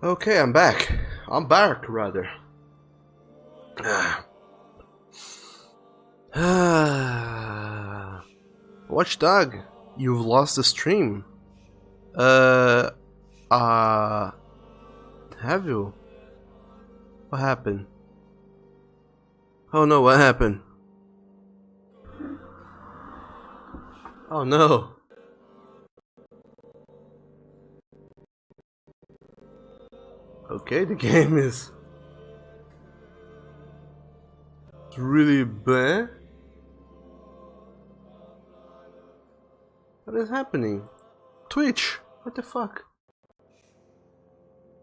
Okay, I'm back. I'm back, rather. Watchdog, you've lost the stream. Uh, uh, have you? What happened? Oh no, what happened? Oh no. Okay, the game is really bad. What is happening? Twitch, what the fuck?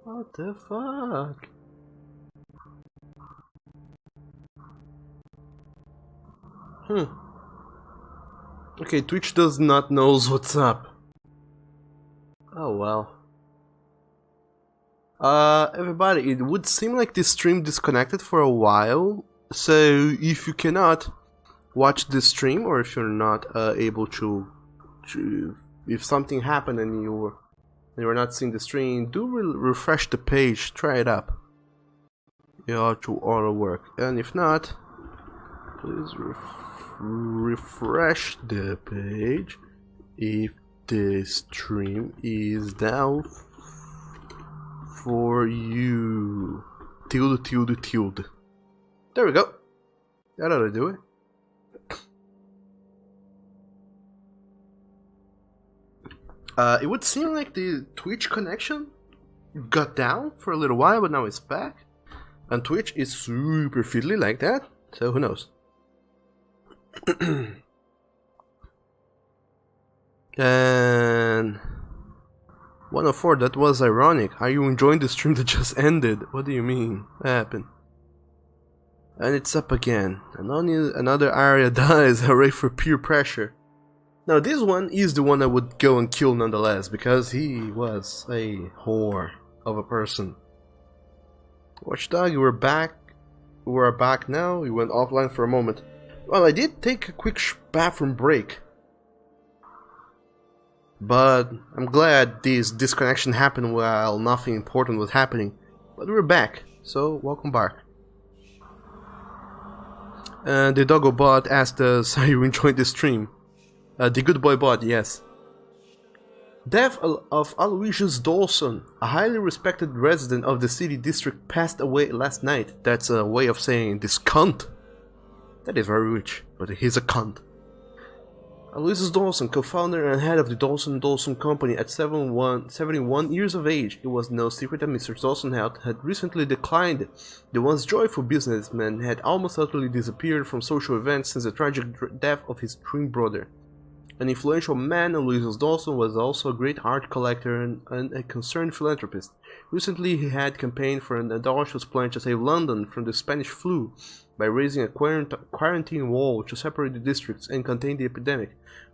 What the fuck? Okay, Twitch does not knows what's up. Oh well. Everybody, it would seem like this stream disconnected for a while, so if you cannot watch this stream, or if you're not able to, if something happened and you're not seeing the stream, do refresh the page, try it up. It ought to auto work, and if not, please refresh the page if the stream is down for you. Tilde, tilde, tilde. There we go. That ought to do it. It would seem like the Twitch connection got down for a little while, but now it's back. And Twitch is super fiddly like that, so who knows. And 104, that was ironic. Are you enjoying the stream that just ended? What do you mean? What happened? And it's up again. And only another area dies. Hooray for peer pressure. Now this one is the one I would go and kill nonetheless, because he was a whore of a person. Watchdog, you were back. We are back now. You went offline for a moment. Well, I did take a quick bathroom break. But I'm glad this disconnection happened while nothing important was happening. But we're back, so welcome back. And the doggo bot asked us, are you enjoying the stream? The good boy bot, yes. Death of Aloysius Dawson, a highly respected resident of the city district, passed away last night. That's a way of saying this cunt. That is very rich, but he's a cunt. Aloysius Dawson, co-founder and head of the Dawson Company at 71 years of age. It was no secret that Mr. Dawson had recently declined. The once joyful businessman had almost utterly disappeared from social events since the tragic death of his twin brother. An influential man, Aloysius Dawson was also a great art collector and a concerned philanthropist. Recently, he had campaigned for an audacious plan to save London from the Spanish flu by raising a quarantine wall to separate the districts and contain the epidemic.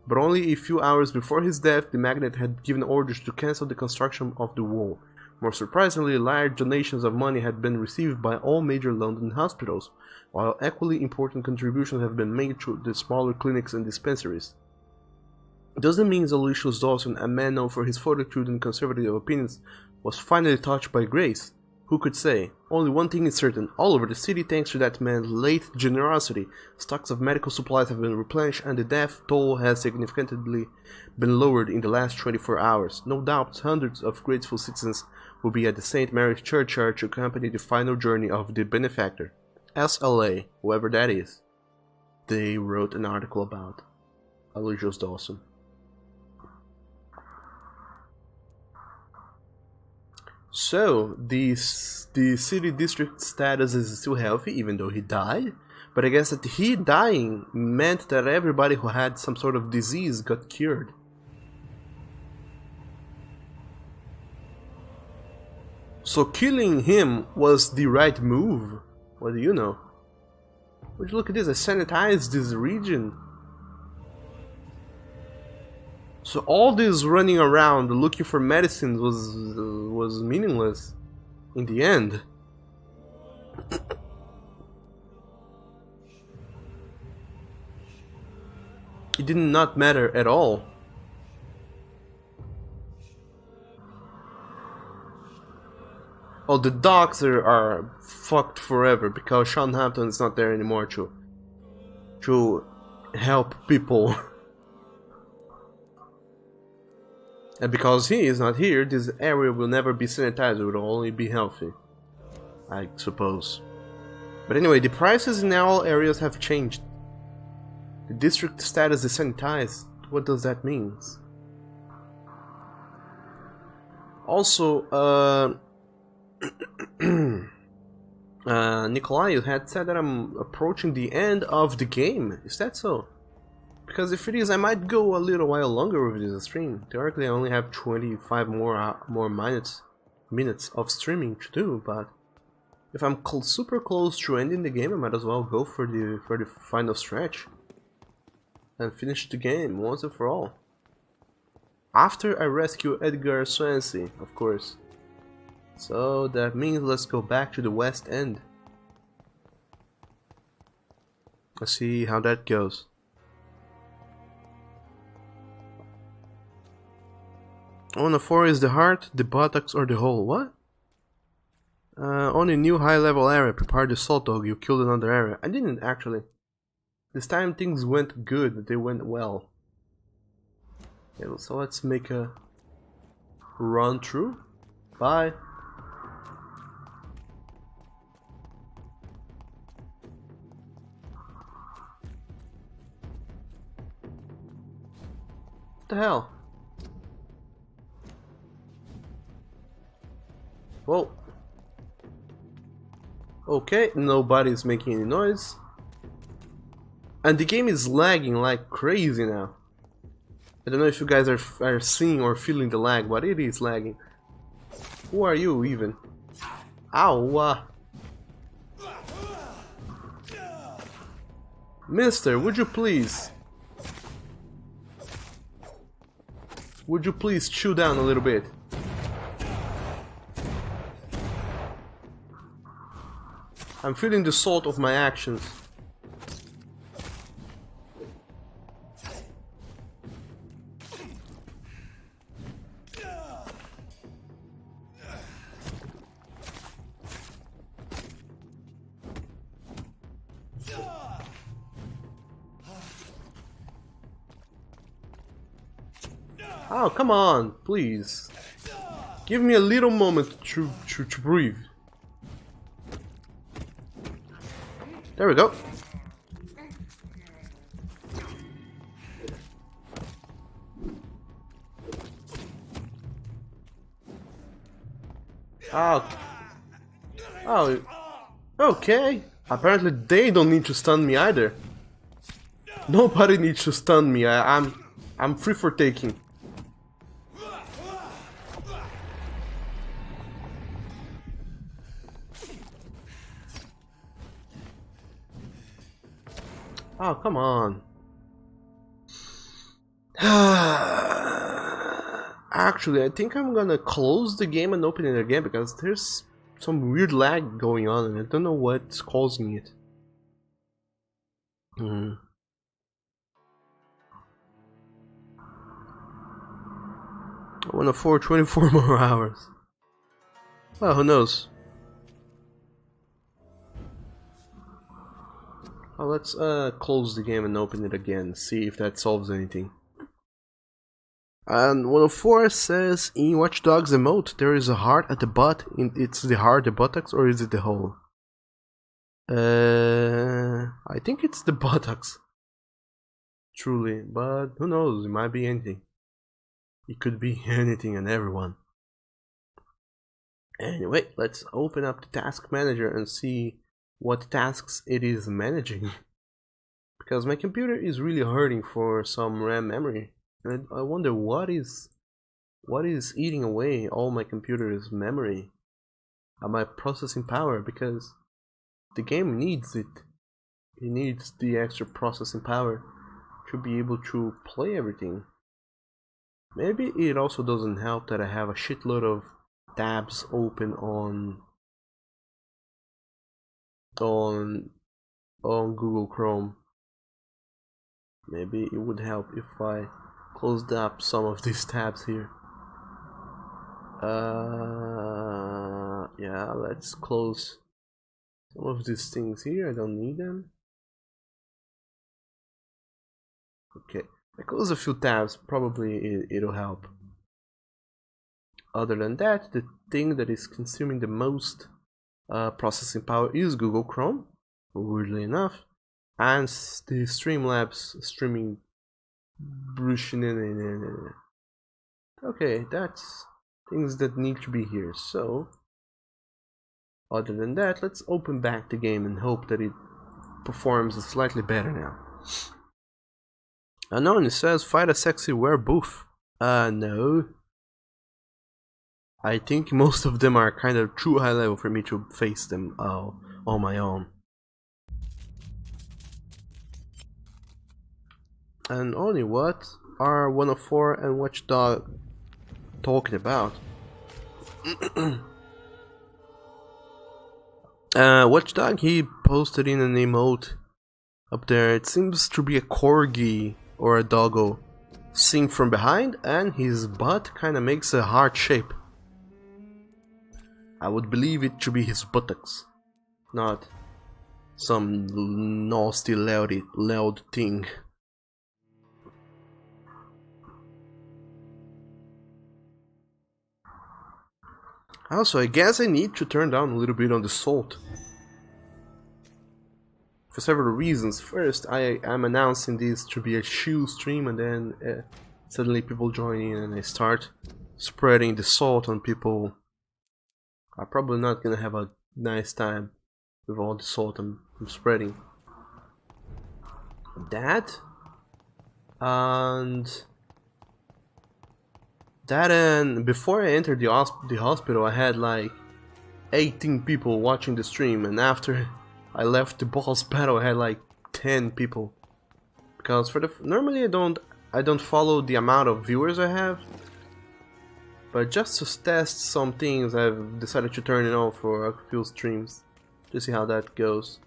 But only a few hours before his death, the magnate had given orders to cancel the construction of the wall. More surprisingly, large donations of money had been received by all major London hospitals, while equally important contributions have been made to the smaller clinics and dispensaries. Doesn't mean Aloysius Dawson, a man known for his fortitude and conservative opinions, was finally touched by grace. Who could say? Only one thing is certain. All over the city, thanks to that man's late generosity, stocks of medical supplies have been replenished and the death toll has significantly been lowered in the last 24 hours. No doubt hundreds of grateful citizens will be at the St. Mary's churchyard to accompany the final journey of the benefactor. SLA, whoever that is. They wrote an article about Aloysius Dawson. So, the city district status is still healthy, even though he died. But I guess that he dying meant that everybody who had some sort of disease got cured. So killing him was the right move. What do you know? Would you look at this? I sanitized this region. So all this running around looking for medicines was meaningless in the end. It did not matter at all. Well, the docks are fucked forever because Sean Hampton is not there anymore to help people. And because he is not here, this area will never be sanitized, it will only be healthy, I suppose. But anyway, the prices in all areas have changed. The district status is sanitized. What does that mean? Also, Nikolai, you had said that I'm approaching the end of the game. Is that so? Because if it is, I might go a little while longer with this stream. Theoretically, I only have 25 more minutes of streaming to do, but if I'm super close to ending the game, I might as well go for the final stretch and finish the game once and for all. After I rescue Edgar Swansea, of course. So that means let's go back to the West End. Let's see how that goes. On the 4 is the heart, the buttocks, or the hole. What? On a new high level area, prepare the salt dog, you killed another area. I didn't actually. This time things went good, they went well. Okay, so let's make a run through. Bye. What the hell? Whoa. Okay, nobody's making any noise. And the game is lagging like crazy now. I don't know if you guys are seeing or feeling the lag, but it is lagging. Who are you even? Ow! Mister, would you please? Would you please chew down a little bit? I'm feeling the salt of my actions. Oh, come on, please. Give me a little moment to breathe. There we go. Oh. Oh. Okay. Apparently they don't need to stun me either. Nobody needs to stun me. I'm free for taking. Oh, come on. Actually, I think I'm gonna close the game and open it again because there's some weird lag going on and I don't know what's causing it. I wanna afford 24 more hours. Well, who knows? Well, let's close the game and open it again, see if that solves anything. And 104 says, in Watch Dogs emote, there is a heart at the butt. It's the heart, the buttocks, or is it the hole? I think it's the buttocks. Truly, but who knows, it might be anything. It could be anything and everyone. Anyway, let's open up the task manager and see what tasks it is managing. Because my computer is really hurting for some RAM memory. And I wonder what is eating away all my computer's memory and my processing power, because the game needs it. It needs the extra processing power to be able to play everything. Maybe it also doesn't help that I have a shitload of tabs open on Google Chrome. Maybe it would help if I closed up some of these tabs here. Yeah, let's close some of these things here. I don't need them. Okay, I close a few tabs. Probably it'll help. Other than that, the thing that is consuming the most processing power is Google Chrome, weirdly enough, and the Streamlabs streaming. Okay, that's things that need to be here. So, other than that, let's open back the game and hope that it performs slightly better now. Unknown, it says fight a sexy werewolf. No. I think most of them are kind of too high level for me to face them on my own. And only what are 104 and Watchdog talking about? Watchdog, he posted in an emote up there. It seems to be a corgi or a doggo seen from behind, and his butt kind of makes a heart shape. I would believe it to be his buttocks, not some nasty loud thing. Also, I guess I need to turn down a little bit on the salt. For several reasons. First, I am announcing this to be a chill stream, and then suddenly people join in and I start spreading the salt on people. I'm probably not gonna have a nice time with all the salt I'm spreading. That and before I entered the hospital, I had like 18 people watching the stream, and after I left the boss battle, I had like 10 people. Because normally I don't follow the amount of viewers I have, but just to test some things, I've decided to turn it on for a few streams to see how that goes.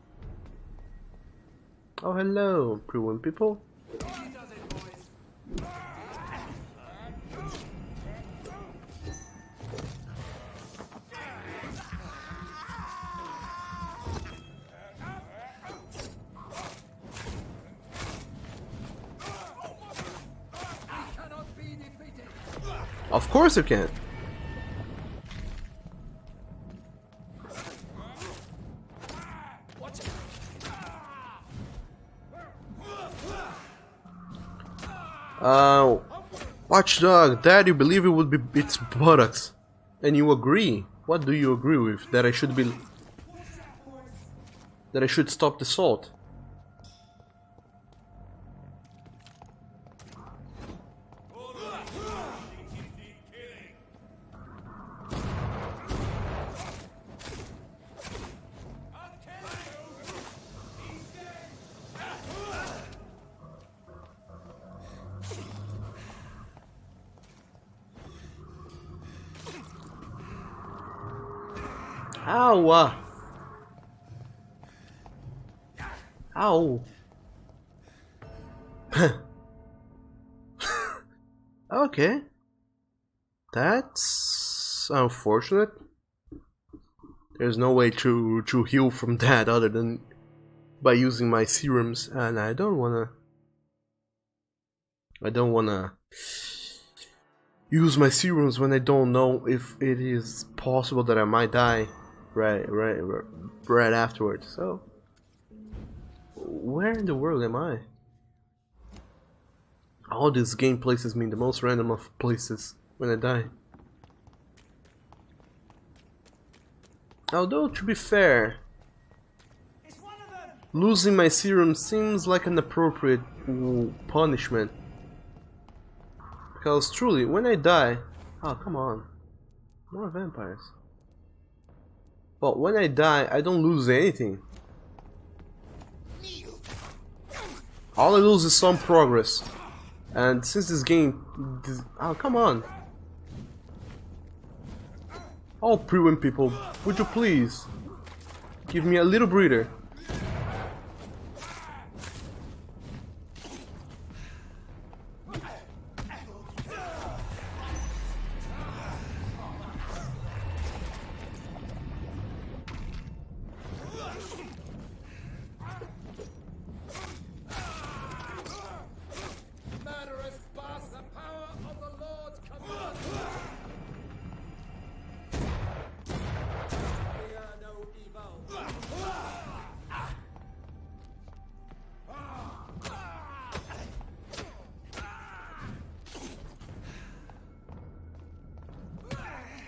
Oh, hello, pre-win people. Of course you can. Watchdog, Dad, you believe it would be its buttocks, and you agree. What do you agree with? That I should stop the salt? Ow! Ow! Okay. That's unfortunate. There's no way to heal from that other than by using my serums, and I don't wanna use my serums when I don't know if it is possible that I might die right afterwards. So, where in the world am I? All this game places me in the most random of places when I die. Although, to be fair, losing my serum seems like an appropriate punishment. Because truly, when I die... Oh, come on. More vampires. Well, when I die, I don't lose anything. All I lose is some progress. And since this game... Oh, come on. Oh, pre-win people, would you please give me a little breather?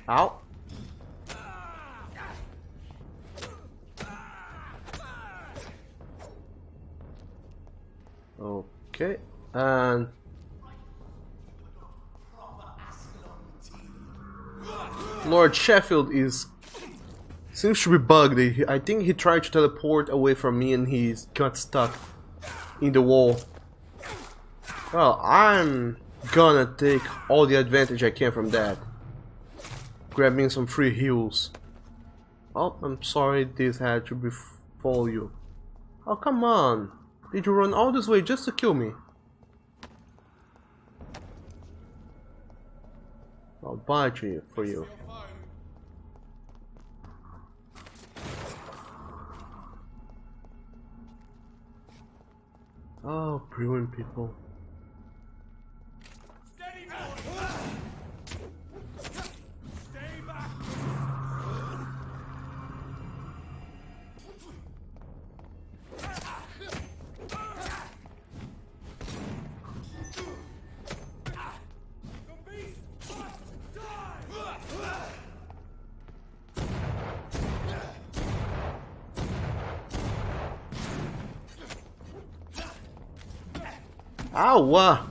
Ow. Okay, and Lord Sheffield seems to be bugged. I think he tried to teleport away from me and he got stuck in the wall. Well, I'm gonna take all the advantage I can from that. Grabbing some free heals. Oh, I'm sorry this had to befall you. Oh, come on. Did you run all this way just to kill me? I'll bite you for you. Oh, brilliant people. Ow!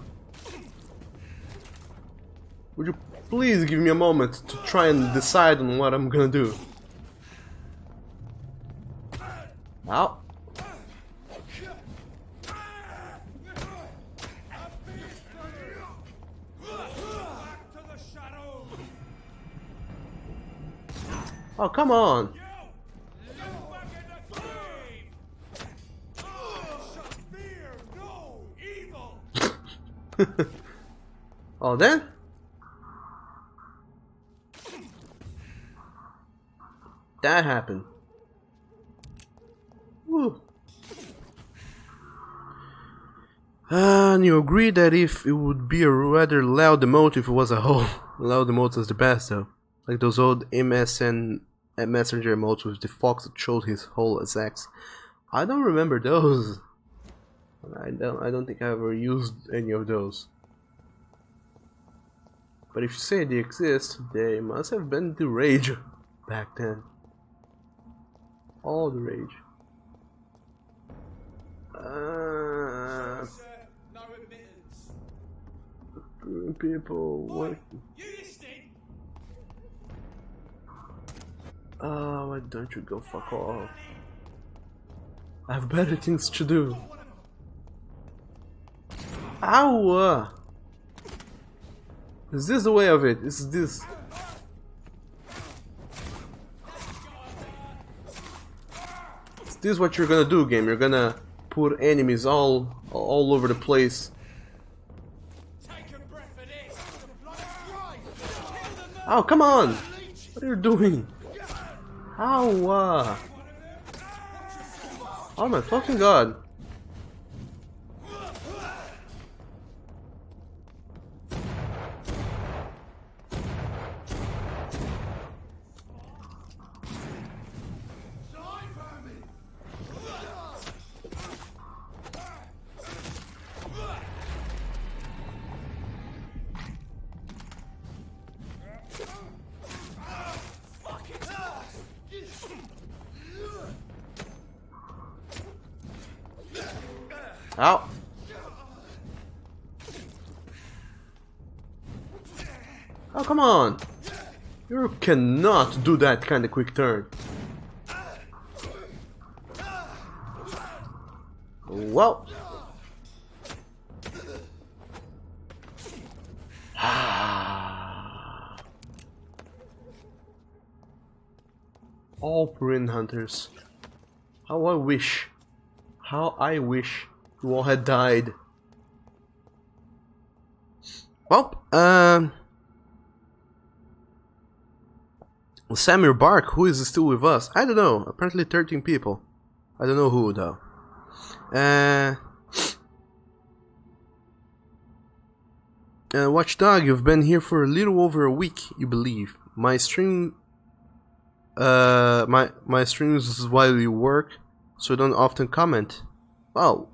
Would you please give me a moment to try and decide on what I'm gonna do? Ow! Oh, come on! Oh, then? That happened. Woo. And you agree that if it would be a rather loud emote if it was a whole. Loud emotes is the best though. Like those old MSN Messenger emotes with the fox that showed his hole as X. I don't remember those. I don't think I ever used any of those. But if you say they exist, they must have been the rage back then. All the rage. People, what? Why don't you go fuck off? I have better things to do. Ow! Is this the way of it? Is this? Is this what you're gonna do, game? You're gonna put enemies all over the place. Oh, come on! What are you doing? Ow! Oh my fucking god! Ow! Oh, come on! You cannot do that kind of quick turn. Well. All Purin hunters. How I wish you all had died. Well, Samir Bark, who is still with us? I don't know. Apparently 13 people. I don't know who though. Watchdog, you've been here for a little over a week, you believe. My stream, my streams while you work, so I don't often comment. Oh,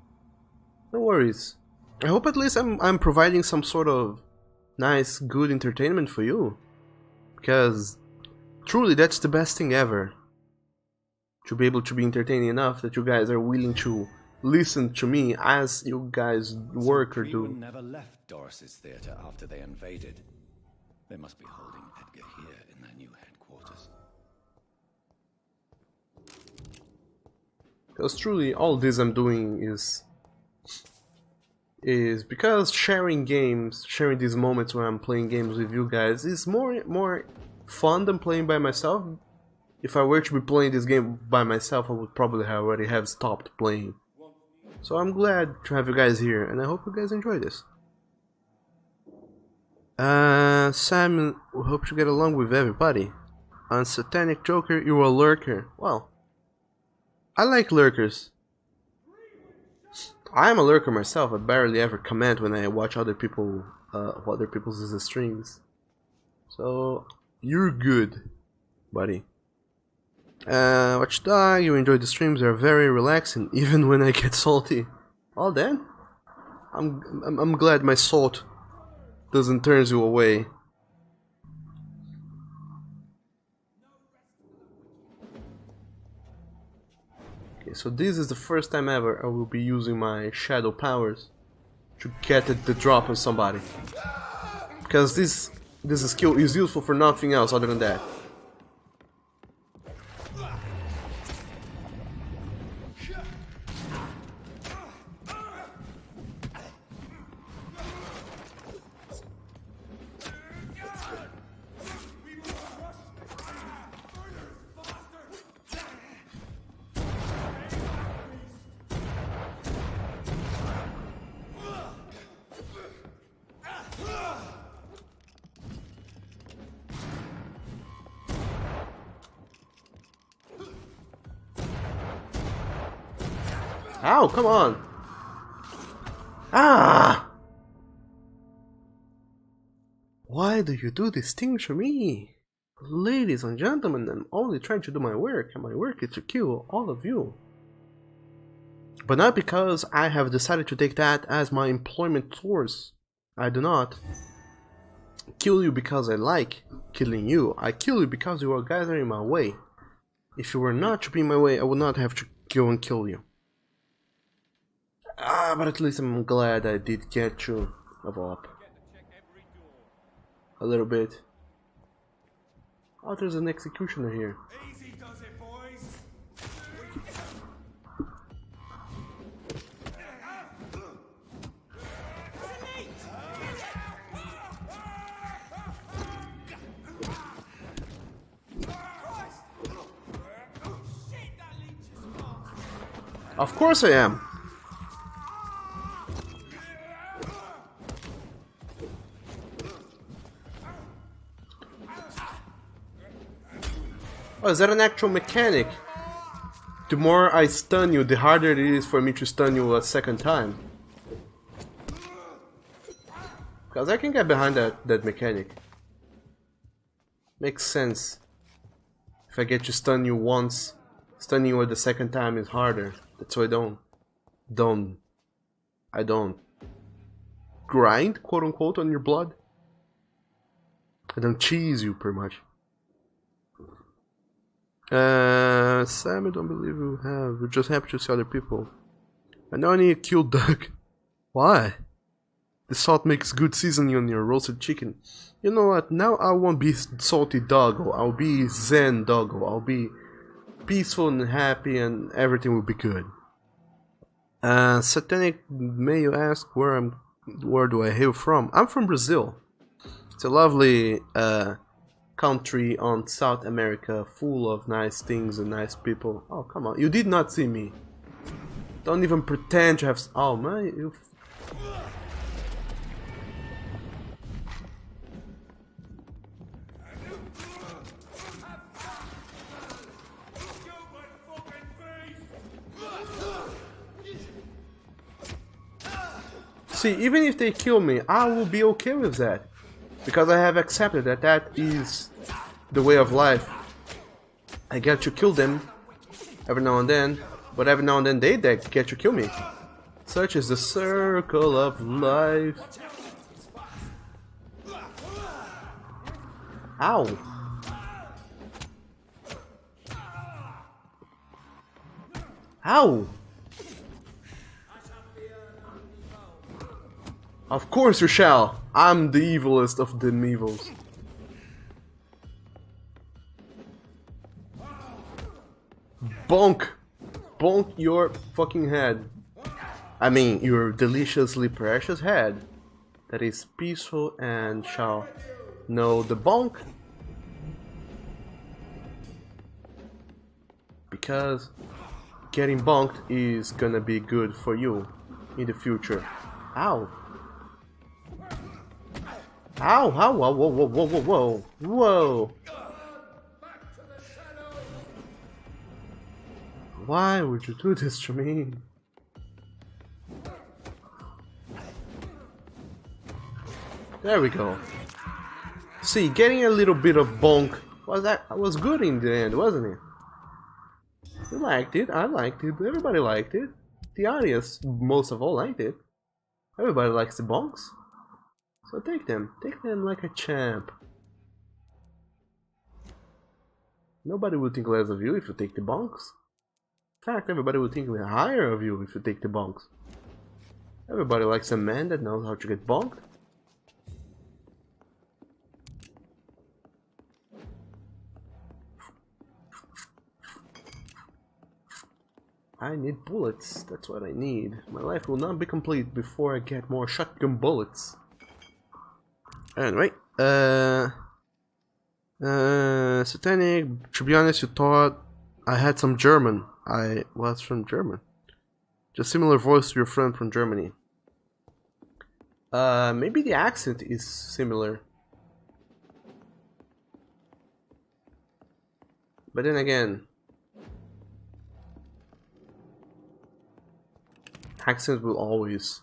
no worries. I hope at least I'm providing some sort of nice, good entertainment for you. because truly that's the best thing ever. To be able to be entertaining enough that you guys are willing to listen to me as you guys work or do. Never left Doris's theater after they invaded. They must be holding Edgar here in their new headquarters. Because truly all this I'm doing is because sharing games, sharing these moments when I'm playing games with you guys is more fun than playing by myself. If I were to be playing this game by myself, I would probably already have stopped playing. So I'm glad to have you guys here, and I hope you guys enjoy this. Simon, we hope you get along with everybody. On Satanic Joker, you're a lurker. Well, I like lurkers. I am a lurker myself. I barely ever comment when I watch other people's streams. So you're good, buddy. Watchdog, you enjoy the streams. They're very relaxing, even when I get salty. Well then, I'm glad my salt doesn't turn you away. Okay, so this is the first time ever I will be using my shadow powers to get the drop on somebody, because this skill is useful for nothing else other than that. Ow, come on! Ah! Why do you do this thing to me? Ladies and gentlemen, I'm only trying to do my work, and my work is to kill all of you. But not because I have decided to take that as my employment source. I do not kill you because I like killing you. I kill you because you are gathering in my way. If you were not to be in my way, I would not have to go and kill you. But at least I'm glad I did get you up a little bit. Oh, there's an executioner here. Easy does it, boys. Of course I am. Oh, is that an actual mechanic? The more I stun you, the harder it is for me to stun you a second time. Because I can get behind that mechanic. Makes sense. If I get to stun you once, stunning you the second time is harder. That's why I don't grind, quote unquote, on your blood. I don't cheese you, pretty much. Sam, I don't believe you have. We're just happy to see other people. I know I need to kill Doug. Why? The salt makes good seasoning on your roasted chicken. You know what? Now I won't be salty doggo. I'll be zen doggo. I'll be peaceful and happy, and everything will be good. Satanic, may you ask where do I hail from? I'm from Brazil. It's a lovely country on South America, full of nice things and nice people. Oh, come on. You did not see me. Don't even pretend to have... Oh, man. You... See, even if they kill me, I will be okay with that. Because I have accepted that that is the way of life. I get to kill them every now and then, but every now and then they get to kill me. Such is the circle of life. Ow! Ow! Of course you shall! I'm the evilest of them evils. Bonk! Bonk your fucking head. I mean, your deliciously precious head. That is peaceful and shall know the bonk. Because getting bonked is gonna be good for you in the future. Ow! Ow! Ow! Whoa! Whoa! Whoa! Whoa! Whoa! Whoa! Whoa! Why would you do this to me? There we go. See, getting a little bit of bonk was good in the end, wasn't it? You liked it, I liked it, everybody liked it. The audience, most of all, liked it. Everybody likes the bonks. So take them like a champ. Nobody will think less of you if you take the bonks. In fact, everybody will think higher of you if you take the bonks. Everybody likes a man that knows how to get bonked. I need bullets, that's what I need. My life will not be complete before I get more shotgun bullets. Anyway, Satanic, to be honest, you thought I had some German. I was from German. Just similar voice to your friend from Germany. Maybe the accent is similar. But then again, accent will always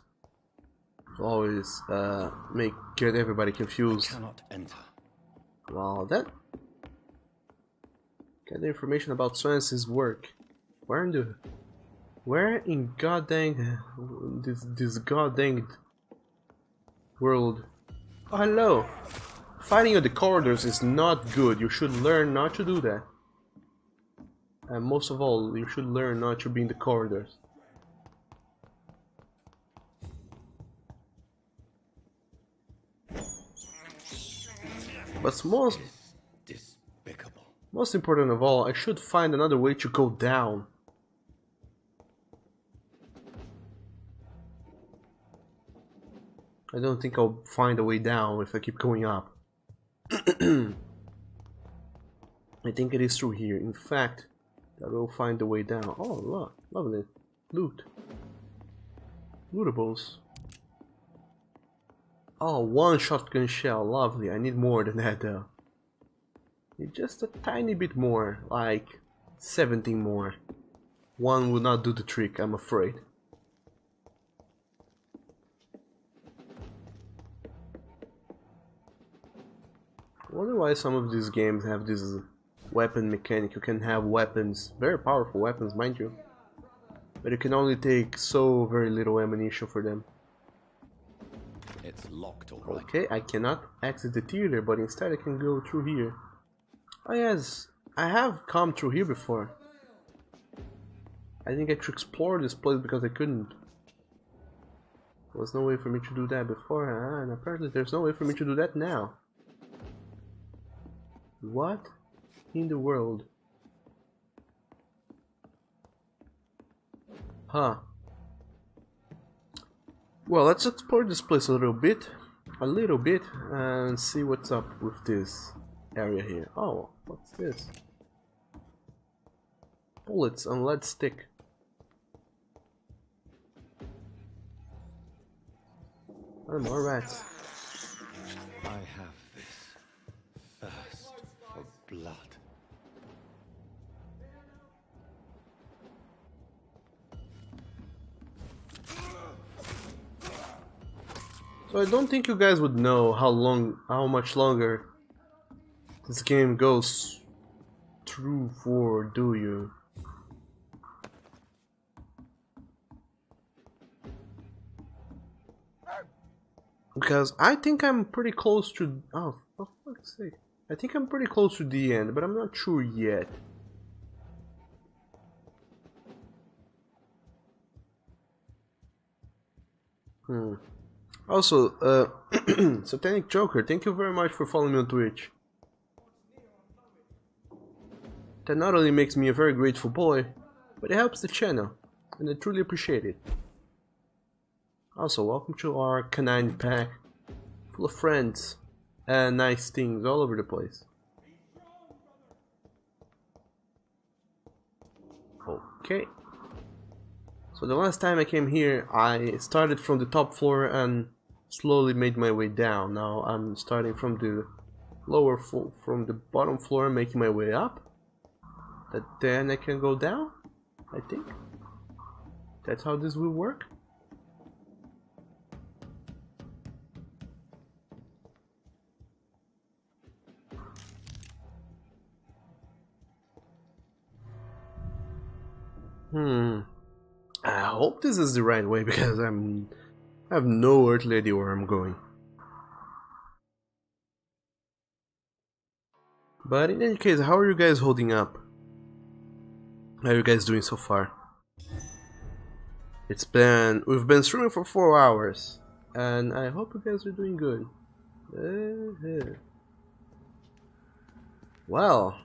get everybody confused. Cannot enter. Well, that get the information about Swanson's work. Where in goddamn this goddamn world? Oh, hello. Fighting in the corridors is not good. You should learn not to do that. And most of all, you should learn not to be in the corridors. But Despicable. most important of all, I should find another way to go down. I don't think I'll find a way down if I keep going up. I think it is through here. In fact, I will find a way down. Oh, look, lovely. Loot. Lootables. Oh, one shotgun shell, lovely. I need more than that though. Need just a tiny bit more, like 17 more. One will not do the trick, I'm afraid. I wonder why some of these games have this weapon mechanic. You can have weapons, very powerful weapons, mind you, but you can only take so very little ammunition for them. It's locked already. Okay, I cannot exit the theater, but instead I can go through here. Oh yes, I have come through here before. I didn't get to explore this place because I couldn't. There was no way for me to do that before, and apparently there's no way for me to do that now. What in the world? Huh. Well, let's explore this place a little bit, and see what's up with this area here. Oh, what's this? Bullets and lead stick. Oh, more rats. I have this thirst for blood. So I don't think you guys would know how much longer this game goes through for, do you? Because I think I'm pretty close to... Oh, for fuck's sake. I think I'm pretty close to the end, but I'm not sure yet. Also, Satanic Joker, thank you very much for following me on Twitch. That not only makes me a very grateful boy, but it helps the channel, and I truly appreciate it. Also, welcome to our canine pack, full of friends and nice things all over the place. Okay. So the last time I came here, I started from the top floor and slowly made my way down. Now I'm starting from the lower floor, from the bottom floor, making my way up. Then I can go down, I think. That's how this will work. I hope this is the right way because I have no earthly idea where I'm going. But in any case, how are you guys holding up? How are you guys doing so far? We've been streaming for 4 hours, and I hope you guys are doing good. Well.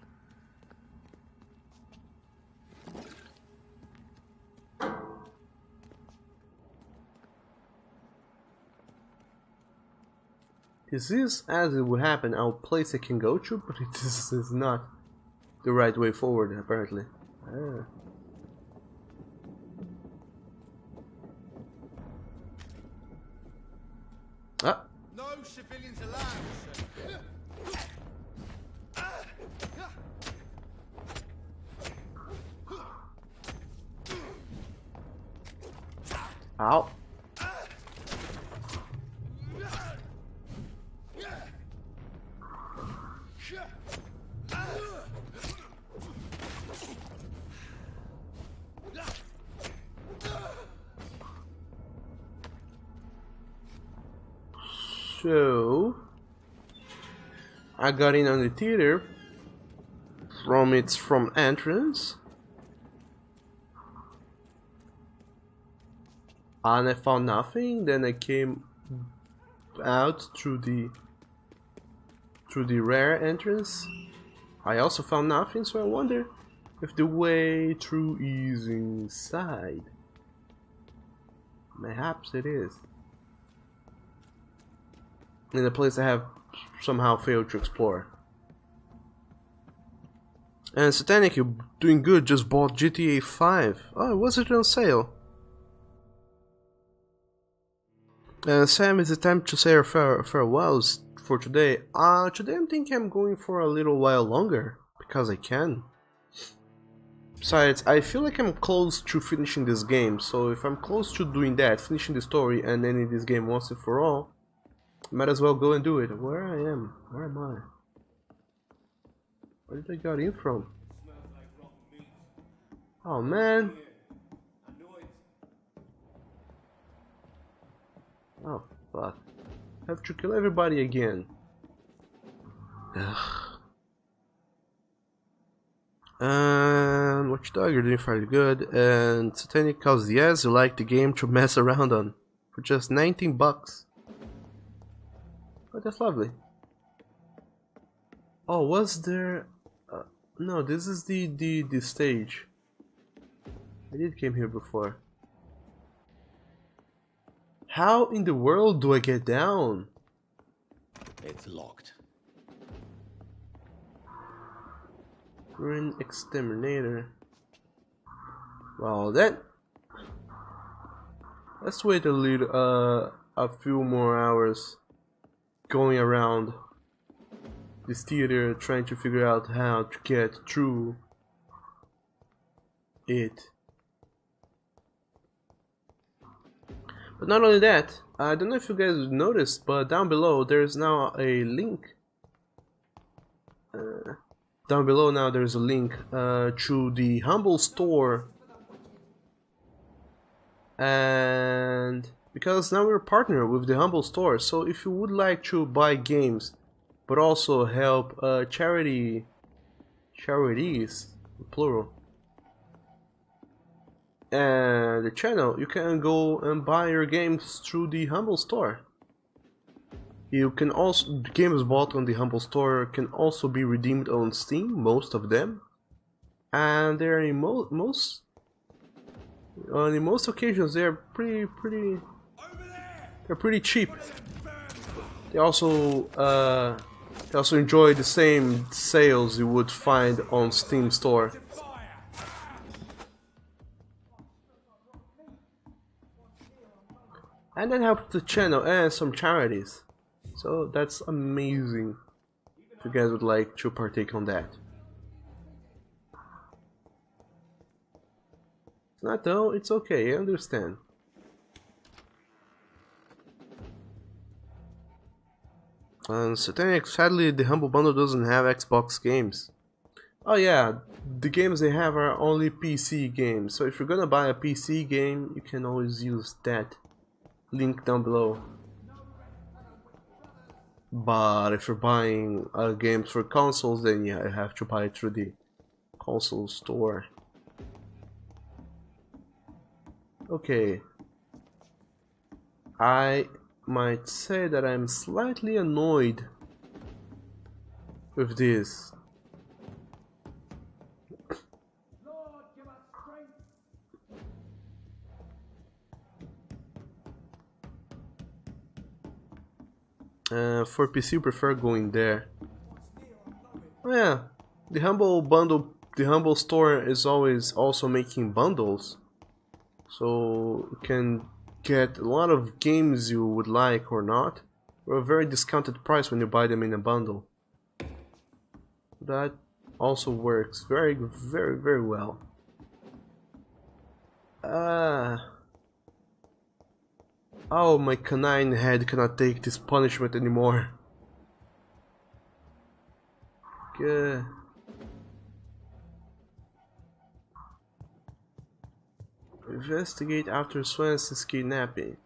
This is as it would happen our place I can go to, but this is not the right way forward apparently. No civilians allowed, sir. Ow. So I got in on the theater from its front entrance, and I found nothing. Then I came out through the rear entrance. I also found nothing, so I wonder if the way through is inside. Perhaps it is. In a place I have somehow failed to explore. And Satanic, you're doing good, just bought GTA 5. Oh, was it on sale? Sam, is it time to say our farewells for today? Today I'm thinking I'm going for a little while longer, because I can. Besides, I feel like I'm close to finishing this game, so if I'm close to doing that, finishing the story and ending this game once and for all, might as well go and do it. Where I am? Where am I? Where did I get in from? Oh man! Oh fuck. I have to kill everybody again. Ugh. And Watchdog, you're doing fairly good. And Satanic calls yes, you like the game to mess around on for just 19 bucks. Oh, that's lovely. Oh, was there? No, this is the stage. I did came here before. How in the world do I get down? It's locked. Ruin Exterminator. Well, then let's wait a little, a few more hours. Going around this theater trying to figure out how to get through it. But not only that, I don't know if you guys noticed, but down below there's now a link. Down below now there's a link to the Humble Store. And because now we're a partner with the Humble Store, so if you would like to buy games but also help charities, plural. And the channel, you can go and buy your games through the Humble Store. You can also, the games bought on the Humble Store can also be redeemed on Steam, most of them. And they're in most occasions they're pretty cheap. They also enjoy the same sales you would find on Steam Store. And that helps the channel and some charities. So that's amazing. If you guys would like to partake on that. It's not though, it's okay, I understand. And Satanic, sadly the Humble Bundle doesn't have Xbox games. Oh yeah, the games they have are only PC games. So if you're gonna buy a PC game, you can always use that link down below. But if you're buying games for consoles, then yeah, you have to buy it through the console store. Okay. I might say that I'm slightly annoyed with this. For PC, you prefer going there. Oh yeah, the Humble Bundle, the Humble Store is always also making bundles, so you can get a lot of games you would like or not, for a very discounted price when you buy them in a bundle. That also works very well. Oh, my canine head cannot take this punishment anymore. Good. Investigate after Swanson's kidnapping.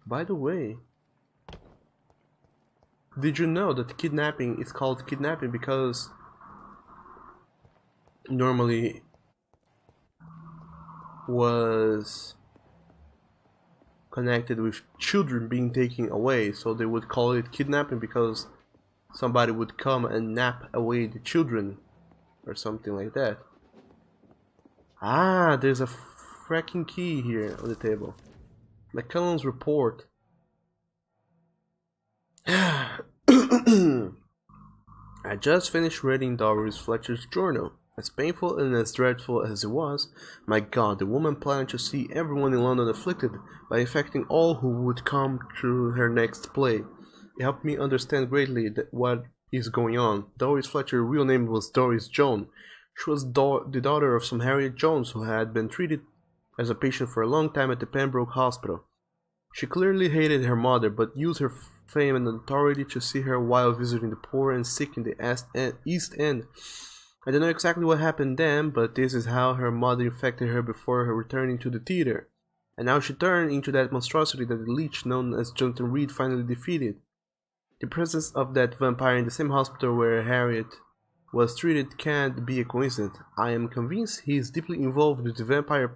By the way, did you know that kidnapping is called kidnapping because normally was connected with children being taken away, so they would call it kidnapping because somebody would come and nap away the children or something like that. Ah, there's a fracking key here on the table. McCullen's report. I just finished reading Doris Fletcher's journal. As painful and as dreadful as it was, my god, the woman planned to see everyone in London afflicted by infecting all who would come to her next play. It helped me understand greatly what is going on. Doris Fletcher's real name was Doris Joan. She was the daughter of some Harriet Jones who had been treated as a patient for a long time at the Pembroke Hospital. She clearly hated her mother, but used her fame and authority to see her while visiting the poor and sick in the East End. I don't know exactly what happened then, but this is how her mother infected her before her returning to the theater. And now she turned into that monstrosity that the leech known as Jonathan Reed finally defeated. The presence of that vampire in the same hospital where Harriet was treated can't be a coincidence. I am convinced he is deeply involved with the vampire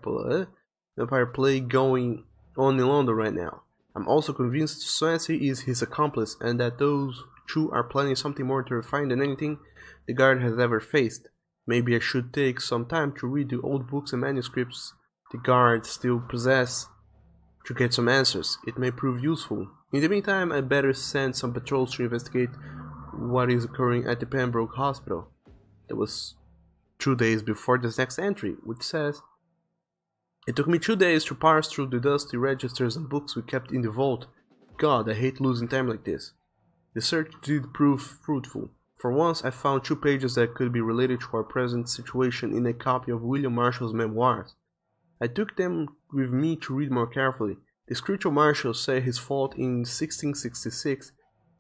play going on in London right now. I'm also convinced Swansea is his accomplice and that those two are planning something more terrifying than anything the guard has ever faced. Maybe I should take some time to read the old books and manuscripts the guard still possess to get some answers. It may prove useful. In the meantime, I better send some patrols to investigate what is occurring at the Pembroke Hospital. That was 2 days before this next entry, which says, "It took me 2 days to parse through the dusty registers and books we kept in the vault. God, I hate losing time like this." The search did prove fruitful. For once, I found 2 pages that could be related to our present situation in a copy of William Marshall's memoirs. I took them with me to read more carefully. The spiritual Marshall said his fought in 1666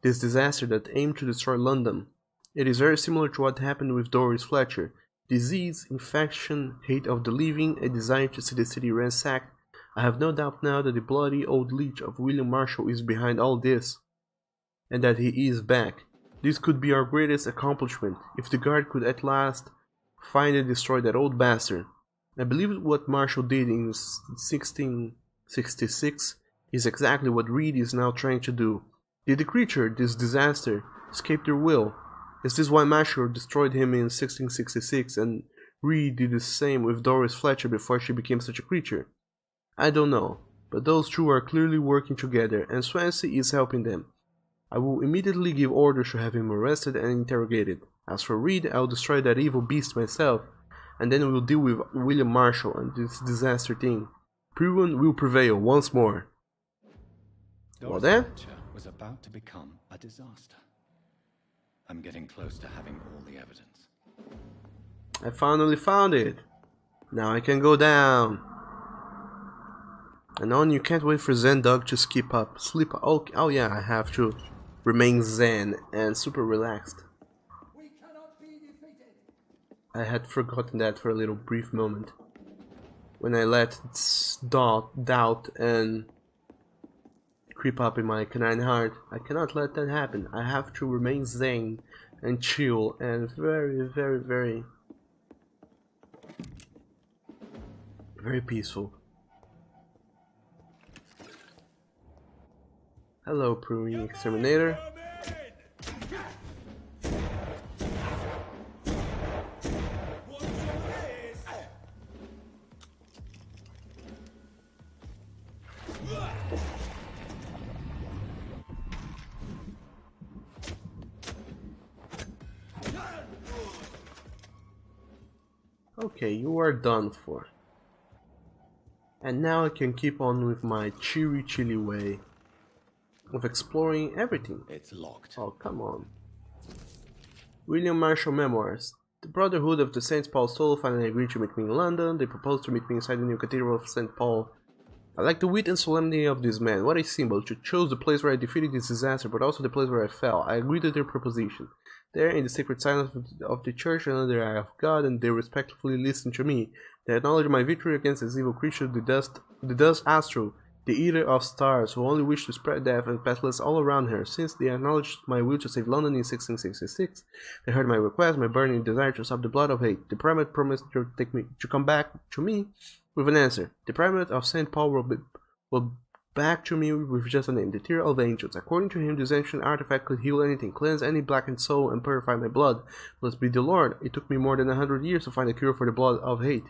this disaster that aimed to destroy London. It is very similar to what happened with Doris Fletcher. Disease, infection, hate of the living, a desire to see the city ransacked, I have no doubt now that the bloody old leech of William Marshall is behind all this, and that he is back. This could be our greatest accomplishment, if the guard could at last find and destroy that old bastard. I believe what Marshall did in 1666 is exactly what Reed is now trying to do. Did the creature, this disaster, escape their will? Is this why Marshall destroyed him in 1666 and Reed did the same with Doris Fletcher before she became such a creature? I don't know, but those two are clearly working together and Swansea is helping them. I will immediately give orders to have him arrested and interrogated. As for Reed, I will destroy that evil beast myself, and then we will deal with William Marshall and this disaster thing. Pyrrhon will prevail once more. Doris Well then? Fletcher was about to become a disaster. I'm getting close to having all the evidence. I finally found it. Now I can go down. And on, you can't wait for Zen Dog to skip up. Sleep. Oh yeah, I have to remain zen and super relaxed. We cannot be defeated. I had forgotten that for a little brief moment. When I let doubt and creep up in my canine heart, I cannot let that happen. I have to remain zen and chill and very peaceful. Hello, Pruning Exterminator. Okay, you are done for. And now I can keep on with my chilly way of exploring everything. It's locked. Oh, come on. William Marshall Memoirs. The Brotherhood of the St. Paul's Soul finally agreed to meet me in London. They proposed to meet me inside the new Cathedral of St. Paul. I like the wit and solemnity of this man. What a symbol. To chose the place where I defeated this disaster, but also the place where I fell. I agreed to their proposition. There, in the sacred silence of the church and under the eye of God, and they respectfully listened to me. They acknowledged my victory against this evil creature, the dust astral, the eater of stars, who only wished to spread death and pestilence all around her. Since they acknowledged my will to save London in 1666, they heard my request, my burning desire to stop the blood of hate. The primate promised to come back to me with an answer. The primate of St. Paul will back to me with just a name, the Tear of Angels. According to him, this ancient artifact could heal anything, cleanse any blackened soul, and purify my blood. Blessed be the Lord. It took me more than 100 years to find a cure for the blood of hate,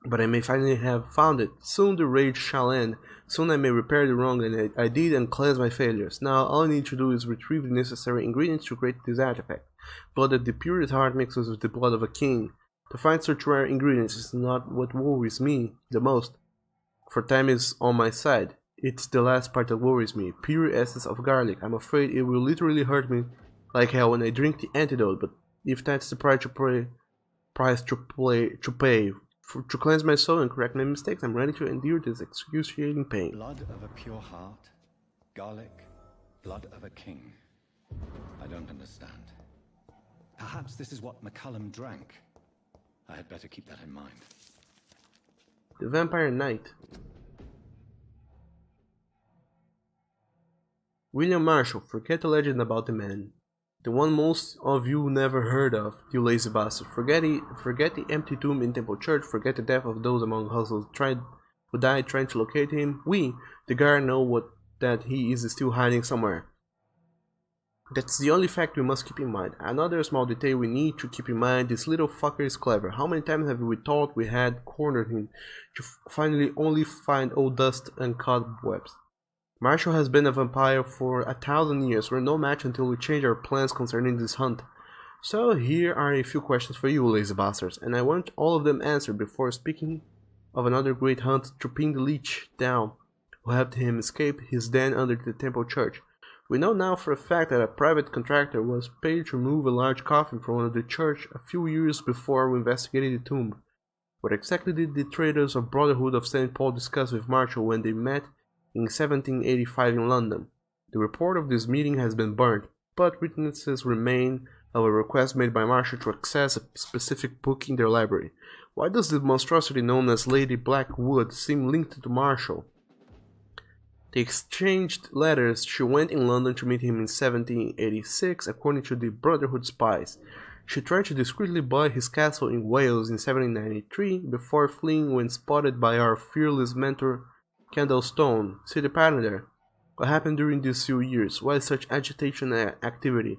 but I may finally have found it. Soon the rage shall end. Soon I may repair the wrong and I did and cleanse my failures. Now all I need to do is retrieve the necessary ingredients to create this artifact. Blood that the purest heart mixes with the blood of a king. To find such rare ingredients is not what worries me the most, for time is on my side. It's the last part that worries me. Pure essence of garlic. I'm afraid it will literally hurt me like hell when I drink the antidote, but if that's the price to pay to cleanse my soul and correct my mistakes, I'm ready to endure this excruciating pain. Blood of a pure heart, garlic, blood of a king. I don't understand. Perhaps this is what McCullum drank. I had better keep that in mind. The Vampire Knight. William Marshall, forget the legend about the man. The one most of you never heard of, you lazy bastard. Forget the empty tomb in Temple Church, forget the death of those among us who died trying to locate him. We, the guard, know that he is still hiding somewhere. That's the only fact we must keep in mind. Another small detail we need to keep in mind, this little fucker is clever. How many times have we thought we had cornered him to finally only find old dust and cobwebs? Marshall has been a vampire for 1,000 years. We're no match until we change our plans concerning this hunt. So here are a few questions for you, lazy bastards, and I want all of them answered before speaking of another great hunt to pin the leech down, who helped him escape his den under the Temple Church. We know now for a fact that a private contractor was paid to remove a large coffin from one of the church a few years before we investigated the tomb. What exactly did the traitors of Brotherhood of St. Paul discuss with Marshall when they met in 1785 in London? The report of this meeting has been burned, but witnesses remain of a request made by Marshall to access a specific book in their library. Why does the monstrosity known as Lady Blackwood seem linked to Marshall? They exchanged letters. She went in London to meet him in 1786, according to the Brotherhood spies. She tried to discreetly buy his castle in Wales in 1793, before fleeing when spotted by our fearless mentor, Candlestone. See the pattern there? What happened during these few years? Why such agitation and activity?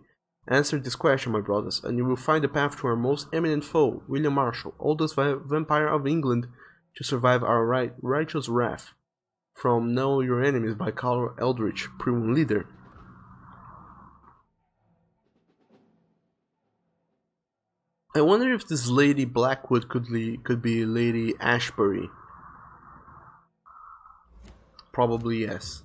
Answer this question, my brothers, and you will find the path to our most eminent foe, William Marshall, oldest vampire of England, to survive our righteous wrath. From Know Your Enemies by Carl Eldritch, Prime Leader. I wonder if this Lady Blackwood could be Lady Ashbury. Probably yes.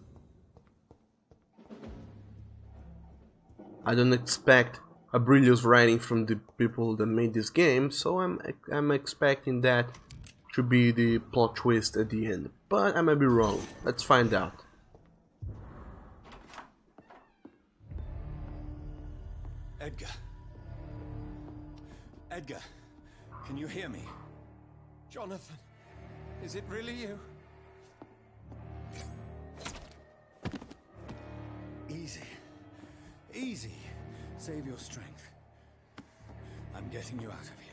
I don't expect a brilliant writing from the people that made this game, so I'm expecting that to be the plot twist at the end. But I might be wrong. Let's find out. Edgar. Edgar, can you hear me? Jonathan, is it really you? Easy. Easy. Save your strength. I'm getting you out of here.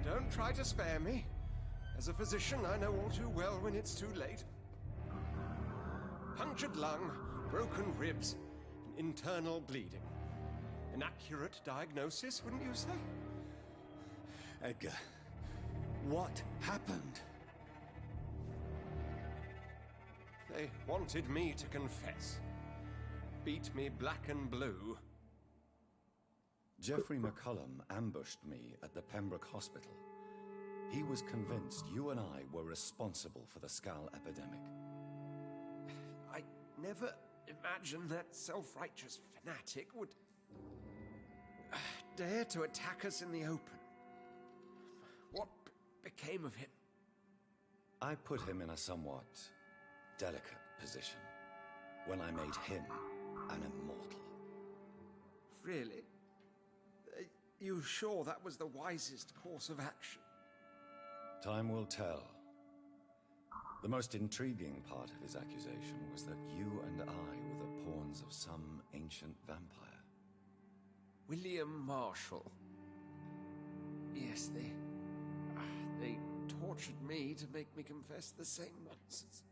Don't try to spare me. As a physician, I know all too well when it's too late. Punctured lung, broken ribs, and internal bleeding. An accurate diagnosis, wouldn't you say? Edgar, what happened? They wanted me to confess. Beat me black and blue. Geoffrey McCullum ambushed me at the Pembroke Hospital. He was convinced you and I were responsible for the Skull epidemic. I never imagined that self-righteous fanatic would dare to attack us in the open. What became of him? I put him in a somewhat delicate position when I made him an immortal. Really? You sure that was the wisest course of action? Time will tell. The most intriguing part of his accusation was that you and I were the pawns of some ancient vampire. William Marshall. Yes, they tortured me to make me confess the same nonsense.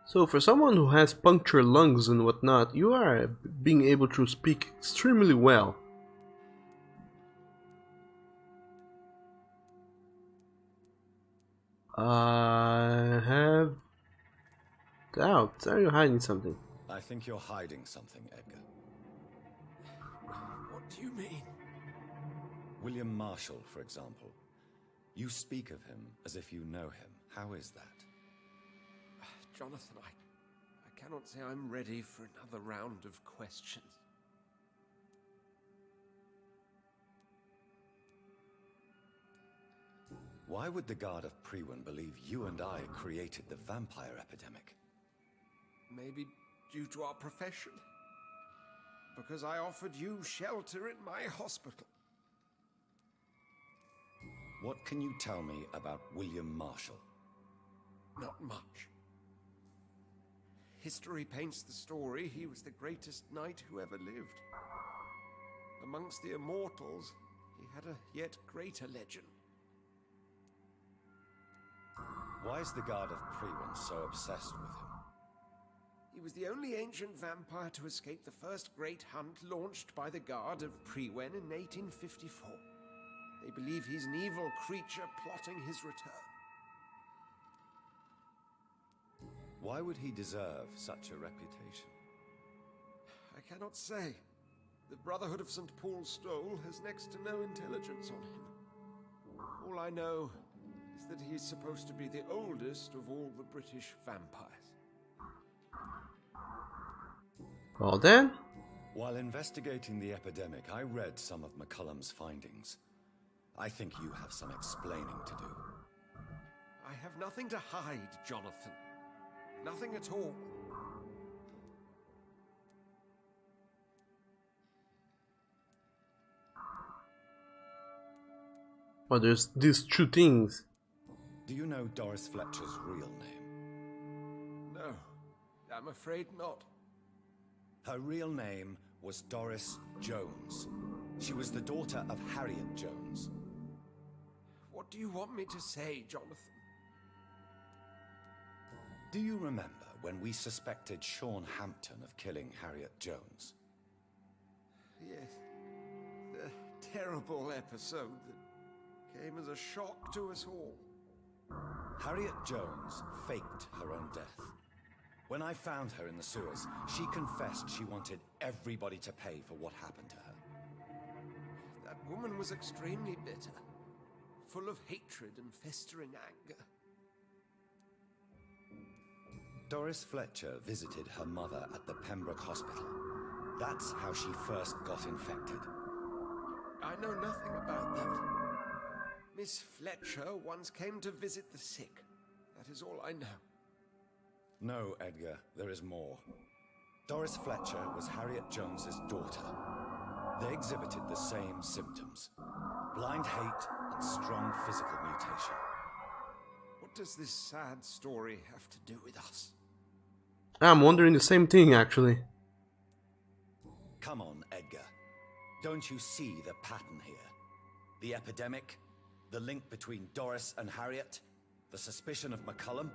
So for someone who has punctured lungs and whatnot, you are being able to speak extremely well. I have doubts. Are you hiding something? I think you're hiding something, Edgar. What do you mean? William Marshall, for example. You speak of him as if you know him. How is that? Jonathan, I cannot say I'm ready for another round of questions. Why would the Guard of Priwen believe you and I created the vampire epidemic? Maybe due to our profession. Because I offered you shelter in my hospital. What can you tell me about William Marshall? Not much. History paints the story he was the greatest knight who ever lived. Amongst the immortals, he had a yet greater legend. Why is the Guard of Priwen so obsessed with him? He was the only ancient vampire to escape the first great hunt launched by the Guard of Priwen in 1854. They believe he's an evil creature plotting his return. Why would he deserve such a reputation? I cannot say. The Brotherhood of St. Paul's Stole has next to no intelligence on him. All I know is that he's supposed to be the oldest of all the British vampires. Well then? While investigating the epidemic, I read some of McCullum's findings. I think you have some explaining to do. I have nothing to hide, Jonathan. Nothing at all. Well, there's these two things. Do you know Doris Fletcher's real name? No, I'm afraid not. Her real name was Doris Jones. She was the daughter of Harriet Jones. What do you want me to say, Jonathan? Do you remember when we suspected Sean Hampton of killing Harriet Jones? Yes. The terrible episode that came as a shock to us all. Harriet Jones faked her own death. When I found her in the sewers, she confessed she wanted everybody to pay for what happened to her. That woman was extremely bitter, full of hatred and festering anger. Doris Fletcher visited her mother at the Pembroke Hospital. That's how she first got infected. I know nothing about that. Miss Fletcher once came to visit the sick. That is all I know. No, Edgar, there is more. Doris Fletcher was Harriet Jones's daughter. They exhibited the same symptoms: blind hate and strong physical mutation. What does this sad story have to do with us? I'm wondering the same thing, actually. Come on, Edgar. Don't you see the pattern here? The epidemic, the link between Doris and Harriet, the suspicion of McCullum.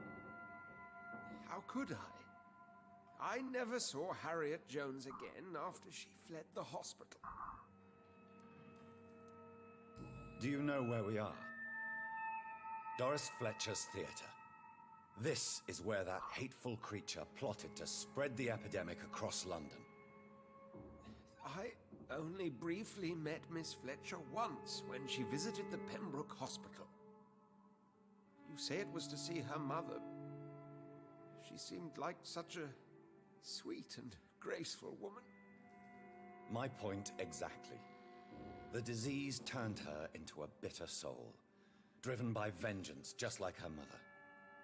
How could I? I never saw Harriet Jones again after she fled the hospital. Do you know where we are? Doris Fletcher's theatre. This is where that hateful creature plotted to spread the epidemic across London. I only briefly met Miss Fletcher once when she visited the Pembroke Hospital. You say it was to see her mother. She seemed like such a sweet and graceful woman. My point exactly. The disease turned her into a bitter soul, driven by vengeance just like her mother.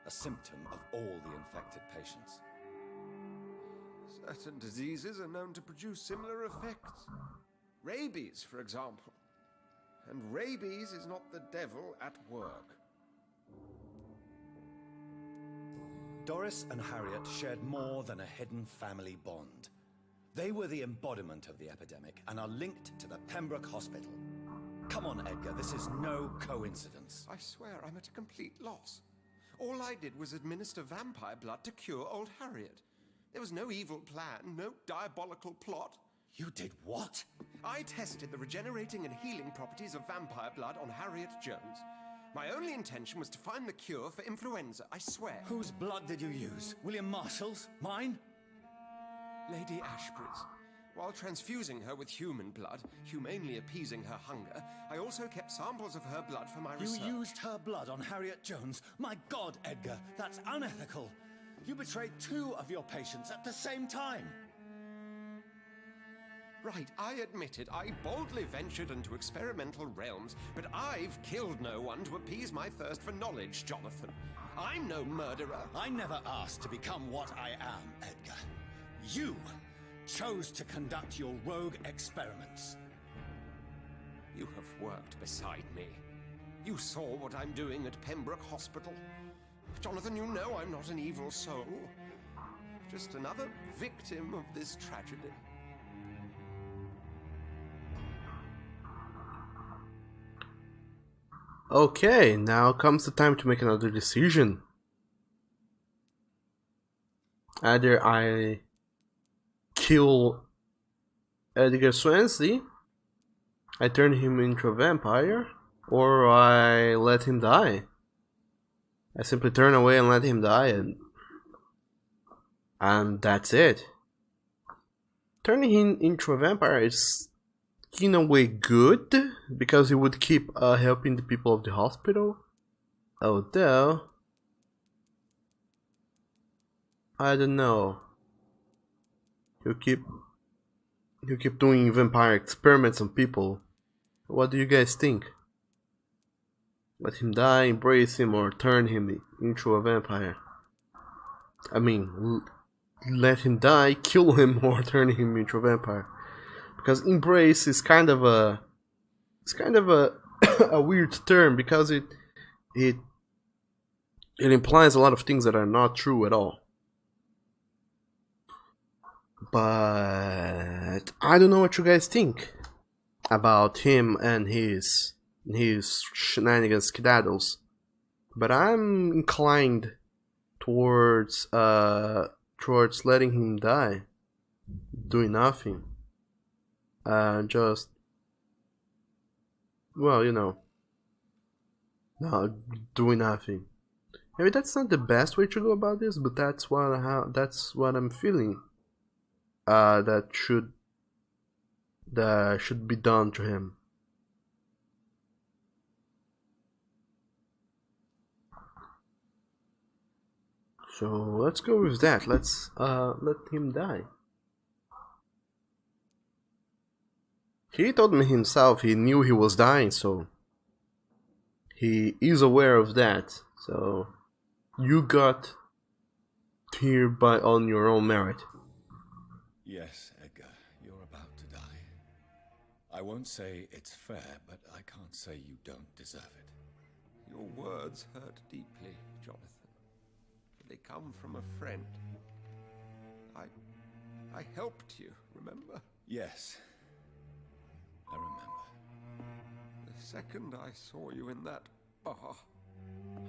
A symptom of all the infected patients. Certain diseases are known to produce similar effects. Rabies, for example. And rabies is not the devil at work. Doris and Harriet shared more than a hidden family bond. They were the embodiment of the epidemic and are linked to the Pembroke Hospital. Come on, Edgar, this is no coincidence. I swear I'm at a complete loss. All I did was administer vampire blood to cure old Harriet. There was no evil plan, no diabolical plot. You did what? I tested the regenerating and healing properties of vampire blood on Harriet Jones. My only intention was to find the cure for influenza, I swear. Whose blood did you use? William Marshall's? Mine? Lady Ashbury's. While transfusing her with human blood, humanely appeasing her hunger, I also kept samples of her blood for my research. You used her blood on Harriet Jones? My God, Edgar, that's unethical. You betrayed 2 of your patients at the same time. Right, I admit it. I boldly ventured into experimental realms, but I've killed no one to appease my thirst for knowledge, Jonathan. I'm no murderer. I never asked to become what I am, Edgar. You chose to conduct your rogue experiments. You have worked beside me. You saw what I'm doing at Pembroke Hospital. Jonathan, you know I'm not an evil soul. Just another victim of this tragedy. Okay, now comes the time to make another decision. Either I kill Edgar Swansea, I turn him into a vampire, or I let him die. I simply turn away and let him die, and that's it. Turning him into a vampire is in a way good, because he would keep helping the people of the hospital. Although, I don't know. He'll keep doing vampire experiments on people. What do you guys think? Let him die, embrace him, or turn him into a vampire. I mean, let him die, kill him, or turn him into a vampire. Because embrace is kind of a a weird term, because it implies a lot of things that are not true at all. But I don't know what you guys think about him and his shenanigans, skedaddles. But I'm inclined towards letting him die, doing nothing, just, well, you know, no, doing nothing. Maybe that's not the best way to go about this, but that's what I'm feeling. That should be done to him. So let's go with that. Let's let him die. He told me himself he knew he was dying, so he is aware of that. So you got here on your own merit. Yes, Edgar, you're about to die. I won't say it's fair, but I can't say you don't deserve it. Your words hurt deeply, Jonathan. They come from a friend. I helped you, remember? Yes, I remember. The second I saw you in that bar,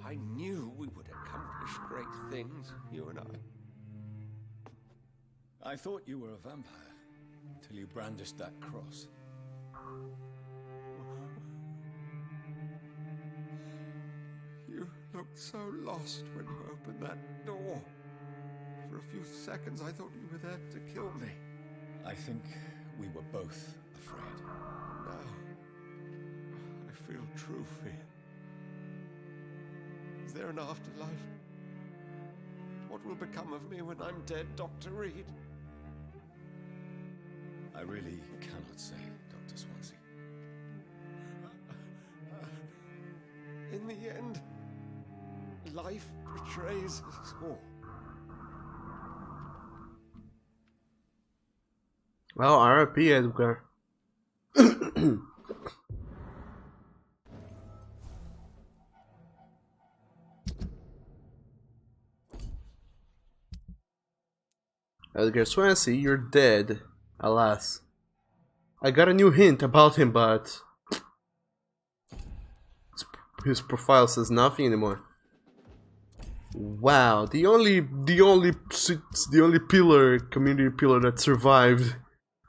I knew we would accomplish great things, you and I. I thought you were a vampire, till you brandished that cross. You looked so lost when you opened that door. For a few seconds I thought you were there to kill me. I think we were both afraid. Now, I feel true fear. Is there an afterlife? What will become of me when I'm dead, Dr. Reed? I really cannot say, Dr. Swansea. In the end, life betrays us all. Well, R.I.P. Edgar. Edgar Swansea, you're dead. Alas. I got a new hint about him, but his profile says nothing anymore. Wow, the only community pillar that survived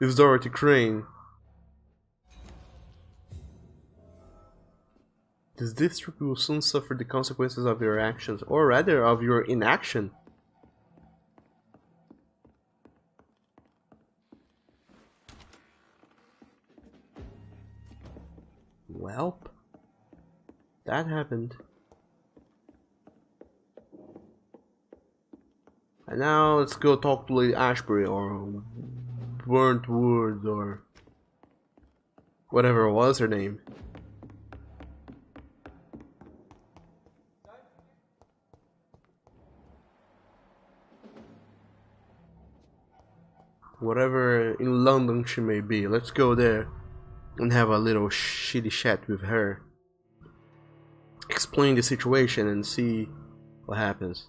is Dorothy Crane. This district will soon suffer the consequences of your actions, or rather of your inaction. Welp, that happened. And now let's go talk to Lady Ashbury or Burntwood or whatever was her name. Whatever in London she may be. Let's go there and have a little shitty chat with her. Explain the situation and see what happens.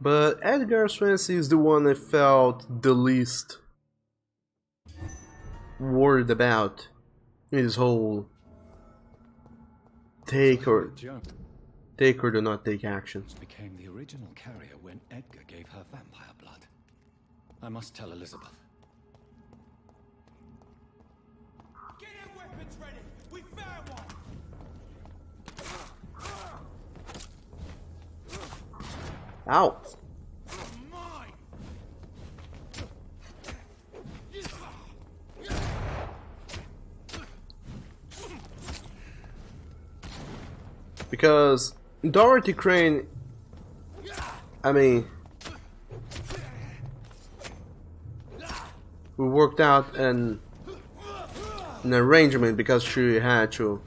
But Edgar Swansea is the one I felt the least worried about in this whole take or do not take action. Became the original carrier when Edgar gave her vampire blood. I must tell Elizabeth. Get your weapons ready! We found one! Ow! Mine! Because Dorothy Crane, I mean, we worked out an an arrangement because she had to.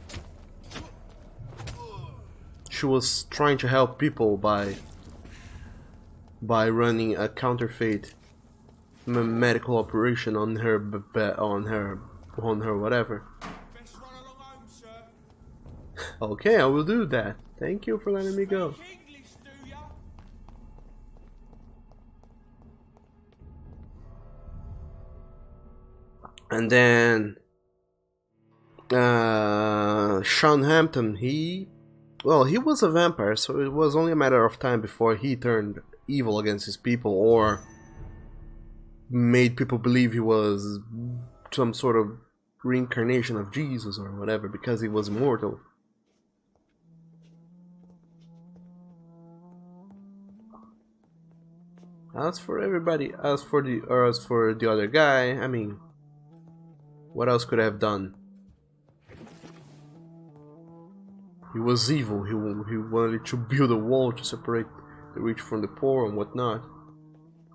She was trying to help people by running a counterfeit medical operation on her whatever. Best run along home, sir. Okay, I will do that. Thank you for letting me go. Speak English, do ya? And then Sean Hampton, he was a vampire, so it was only a matter of time before he turned evil against his people or made people believe he was some sort of reincarnation of Jesus or whatever because he was immortal. As for everybody, as for the other guy, I mean, what else could I have done? He was evil. He wanted to build a wall to separate the rich from the poor and whatnot.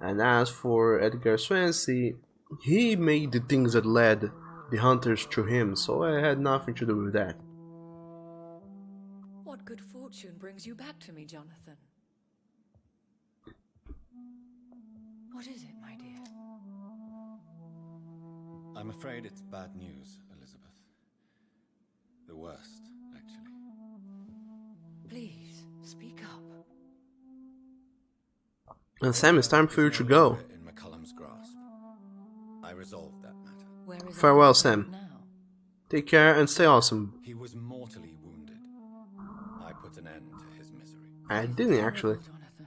And as for Edgar Swansea, he made the things that led the hunters to him, so I had nothing to do with that. What good fortune brings you back to me, Jonathan? What is it, my dear? I'm afraid it's bad news, Elizabeth. The worst, actually. Please, speak up. And Sam, it's time for you to go. In McCullum's grasp. I resolved that matter. Where is Farewell, it Sam. now? Take care and stay awesome. He was mortally wounded. I put an end to his misery. I didn't actually. Terrible, Jonathan.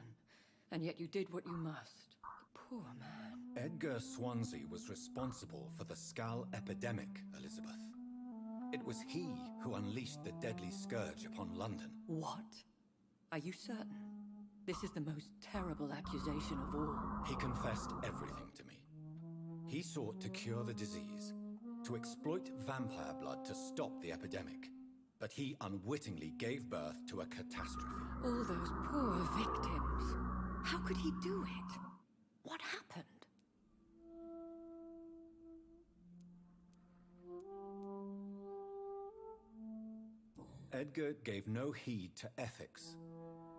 And yet you did what you must. Poor man. Edgar Swansea was responsible for the Skull epidemic, Elizabeth. It was he who unleashed the deadly scourge upon London. What? Are you certain? This is the most terrible accusation of all. He confessed everything to me. He sought to cure the disease, to exploit vampire blood to stop the epidemic. But he unwittingly gave birth to a catastrophe. All those poor victims. How could he do it? What happened? Edgar gave no heed to ethics.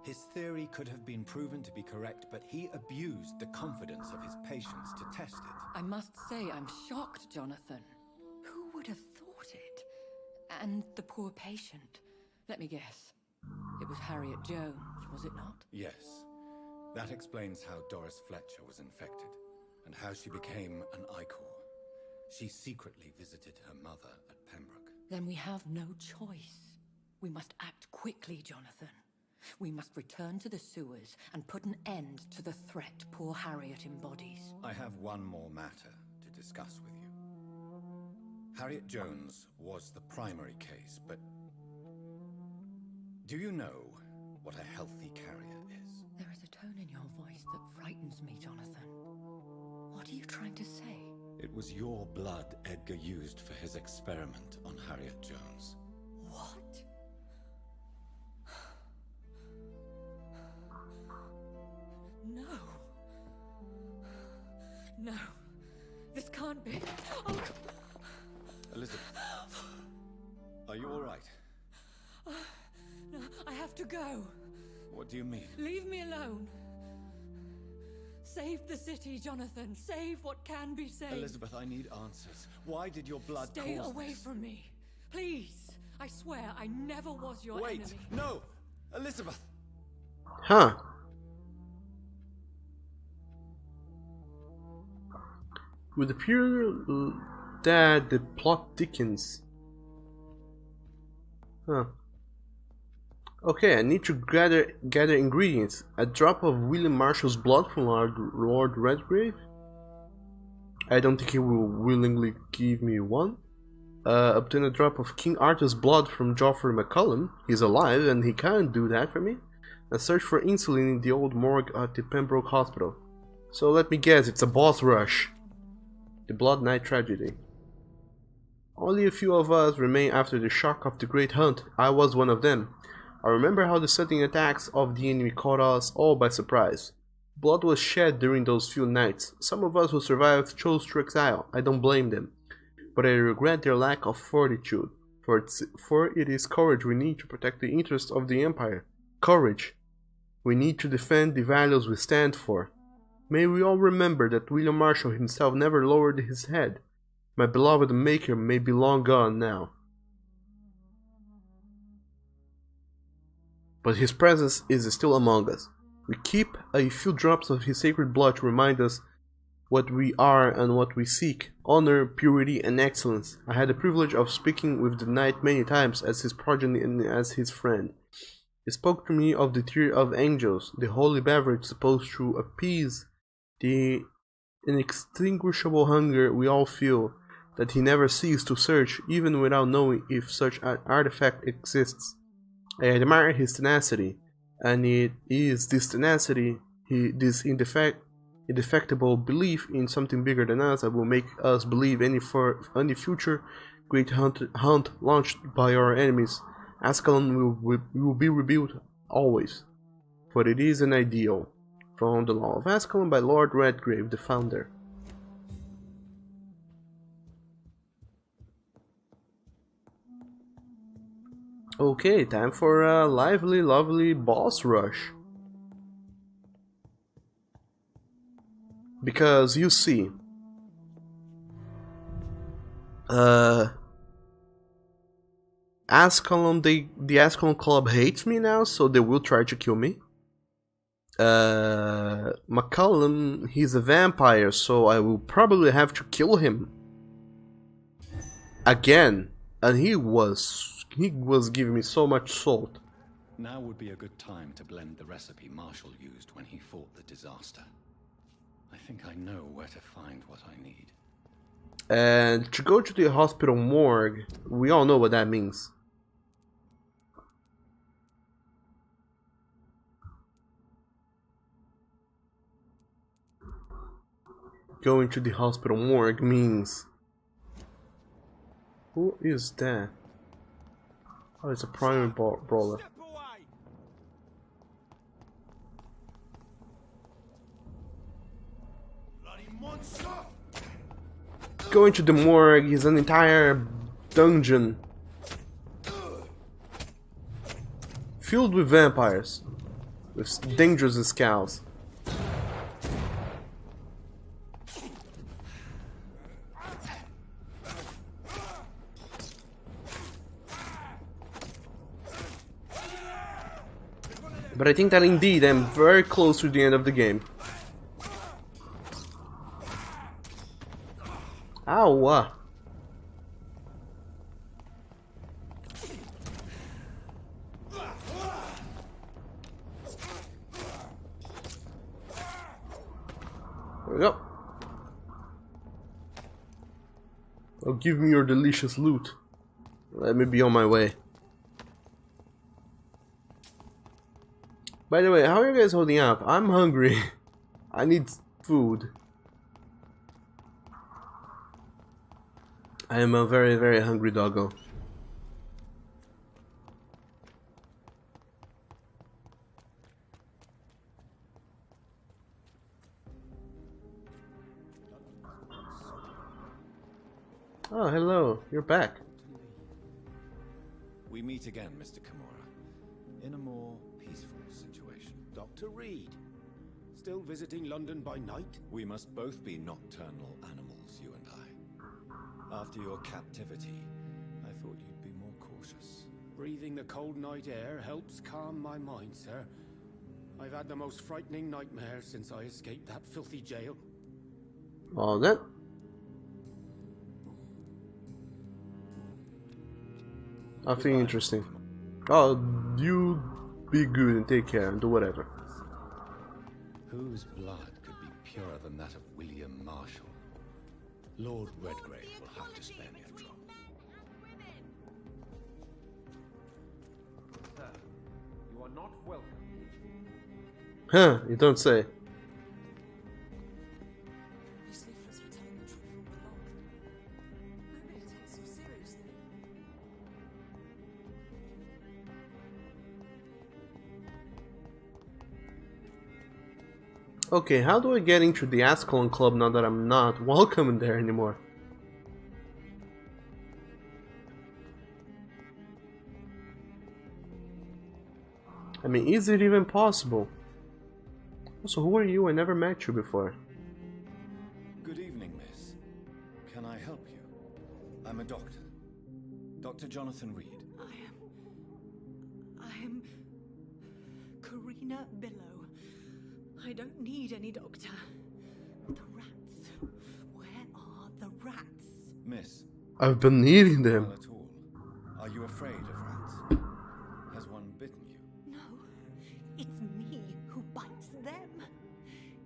His theory could have been proven to be correct, but he abused the confidence of his patients to test it. I must say I'm shocked, Jonathan. Who would have thought it? And the poor patient. Let me guess. It was Harriet Jones, was it not? Yes. That explains how Doris Fletcher was infected, and how she became an Icor. She secretly visited her mother at Pembroke. Then we have no choice. We must act quickly, Jonathan. We must return to the sewers and put an end to the threat poor Harriet embodies. I have one more matter to discuss with you. Harriet Jones was the primary case, but do you know what a healthy carrier is? There is a tone in your voice that frightens me, Jonathan. What are you trying to say? It was your blood Edgar used for his experiment on Harriet Jones. What? No. No. This can't be. Oh. Elizabeth, are you all right? No, I have to go. What do you mean? Leave me alone. Save the city, Jonathan. Save what can be saved. Elizabeth, I need answers. Why did your blood Stay cause away this? from me. Please. I swear I never was your Wait! enemy. No! Elizabeth! Huh. Would appear that the plot thickens. Huh. Okay, I need to gather ingredients. A drop of William Marshall's blood from Lord Redgrave. I don't think he will willingly give me one. Obtain a drop of King Arthur's blood from Geoffrey McCullum. He's alive and he can't do that for me. And search for insulin in the old morgue at the Pembroke Hospital. So let me guess, it's a boss rush. The Blood Night tragedy. Only a few of us remain after the shock of the Great Hunt. I was one of them. I remember how the sudden attacks of the enemy caught us all by surprise. Blood was shed during those few nights. Some of us who survived chose to exile. I don't blame them. but I regret their lack of fortitude, for it is courage we need to protect the interests of the Empire. Courage. We need to defend the values we stand for. May we all remember that William Marshall himself never lowered his head. My beloved Maker may be long gone now, but his presence is still among us. We keep a few drops of his sacred blood to remind us what we are and what we seek: honor, purity, and excellence. I had the privilege of speaking with the knight many times as his progeny and as his friend. He spoke to me of the tear of angels, the holy beverage supposed to appease the inextinguishable hunger we all feel, that he never ceased to search, even without knowing if such an artifact exists. I admire his tenacity, and it is this tenacity, this indefectible belief in something bigger than us, that will make us believe any future great hunt launched by our enemies. Ascalon will be rebuilt always, for it is an ideal. From the Law of Ascalon by Lord Redgrave, the founder. Okay, time for a lively, lovely boss rush. Because you see, Ascalon, the Ascalon Club hates me now, so they will try to kill me. McCullum, he's a vampire, so I will probably have to kill him again, and he was giving me so much salt. Now would be a good time to blend the recipe Marshall used when he fought the disaster. I think I know where to find what I need. And to go to the hospital morgue, we all know what that means. Going to the hospital morgue means... Who is that? Oh, it's a primary brawler. Going to the morgue is an entire dungeon filled with vampires, with dangerous scowls. But I think that indeed I'm very close to the end of the game. Ow! There we go. Oh, give me your delicious loot. Let me be on my way. By the way, how are you guys holding up? I'm hungry. I need food. I am a very, very hungry doggo. Oh, hello. You're back. We meet again, Mr. Kimura, in a more peaceful situation. Dr. Reed, still visiting London by night? We must both be nocturnal animals, you and I. After your captivity, I thought you'd be more cautious. Breathing the cold night air helps calm my mind, sir. I've had the most frightening nightmares since I escaped that filthy jail. Oh, that. Nothing interesting. Oh, you be good and take care and do whatever. Whose blood could be purer than that of William Marshall? Lord Redgrave will have to spare me a drop. Sir, you are not welcome. Huh, you don't say. These leaflets were telling the truth all along. Nobody takes you seriously. Okay, how do I get into the Ascalon Club now that I'm not welcome in there anymore? I mean, is it even possible? Also, who are you? I never met you before. Good evening, miss. Can I help you? I'm a doctor. Dr. Jonathan Reed. I am Karina Billow. I don't need any doctor. The rats. Where are the rats? Miss. I've been eating them. Not at all. Are you afraid of rats? Has one bitten you? No, it's me who bites them.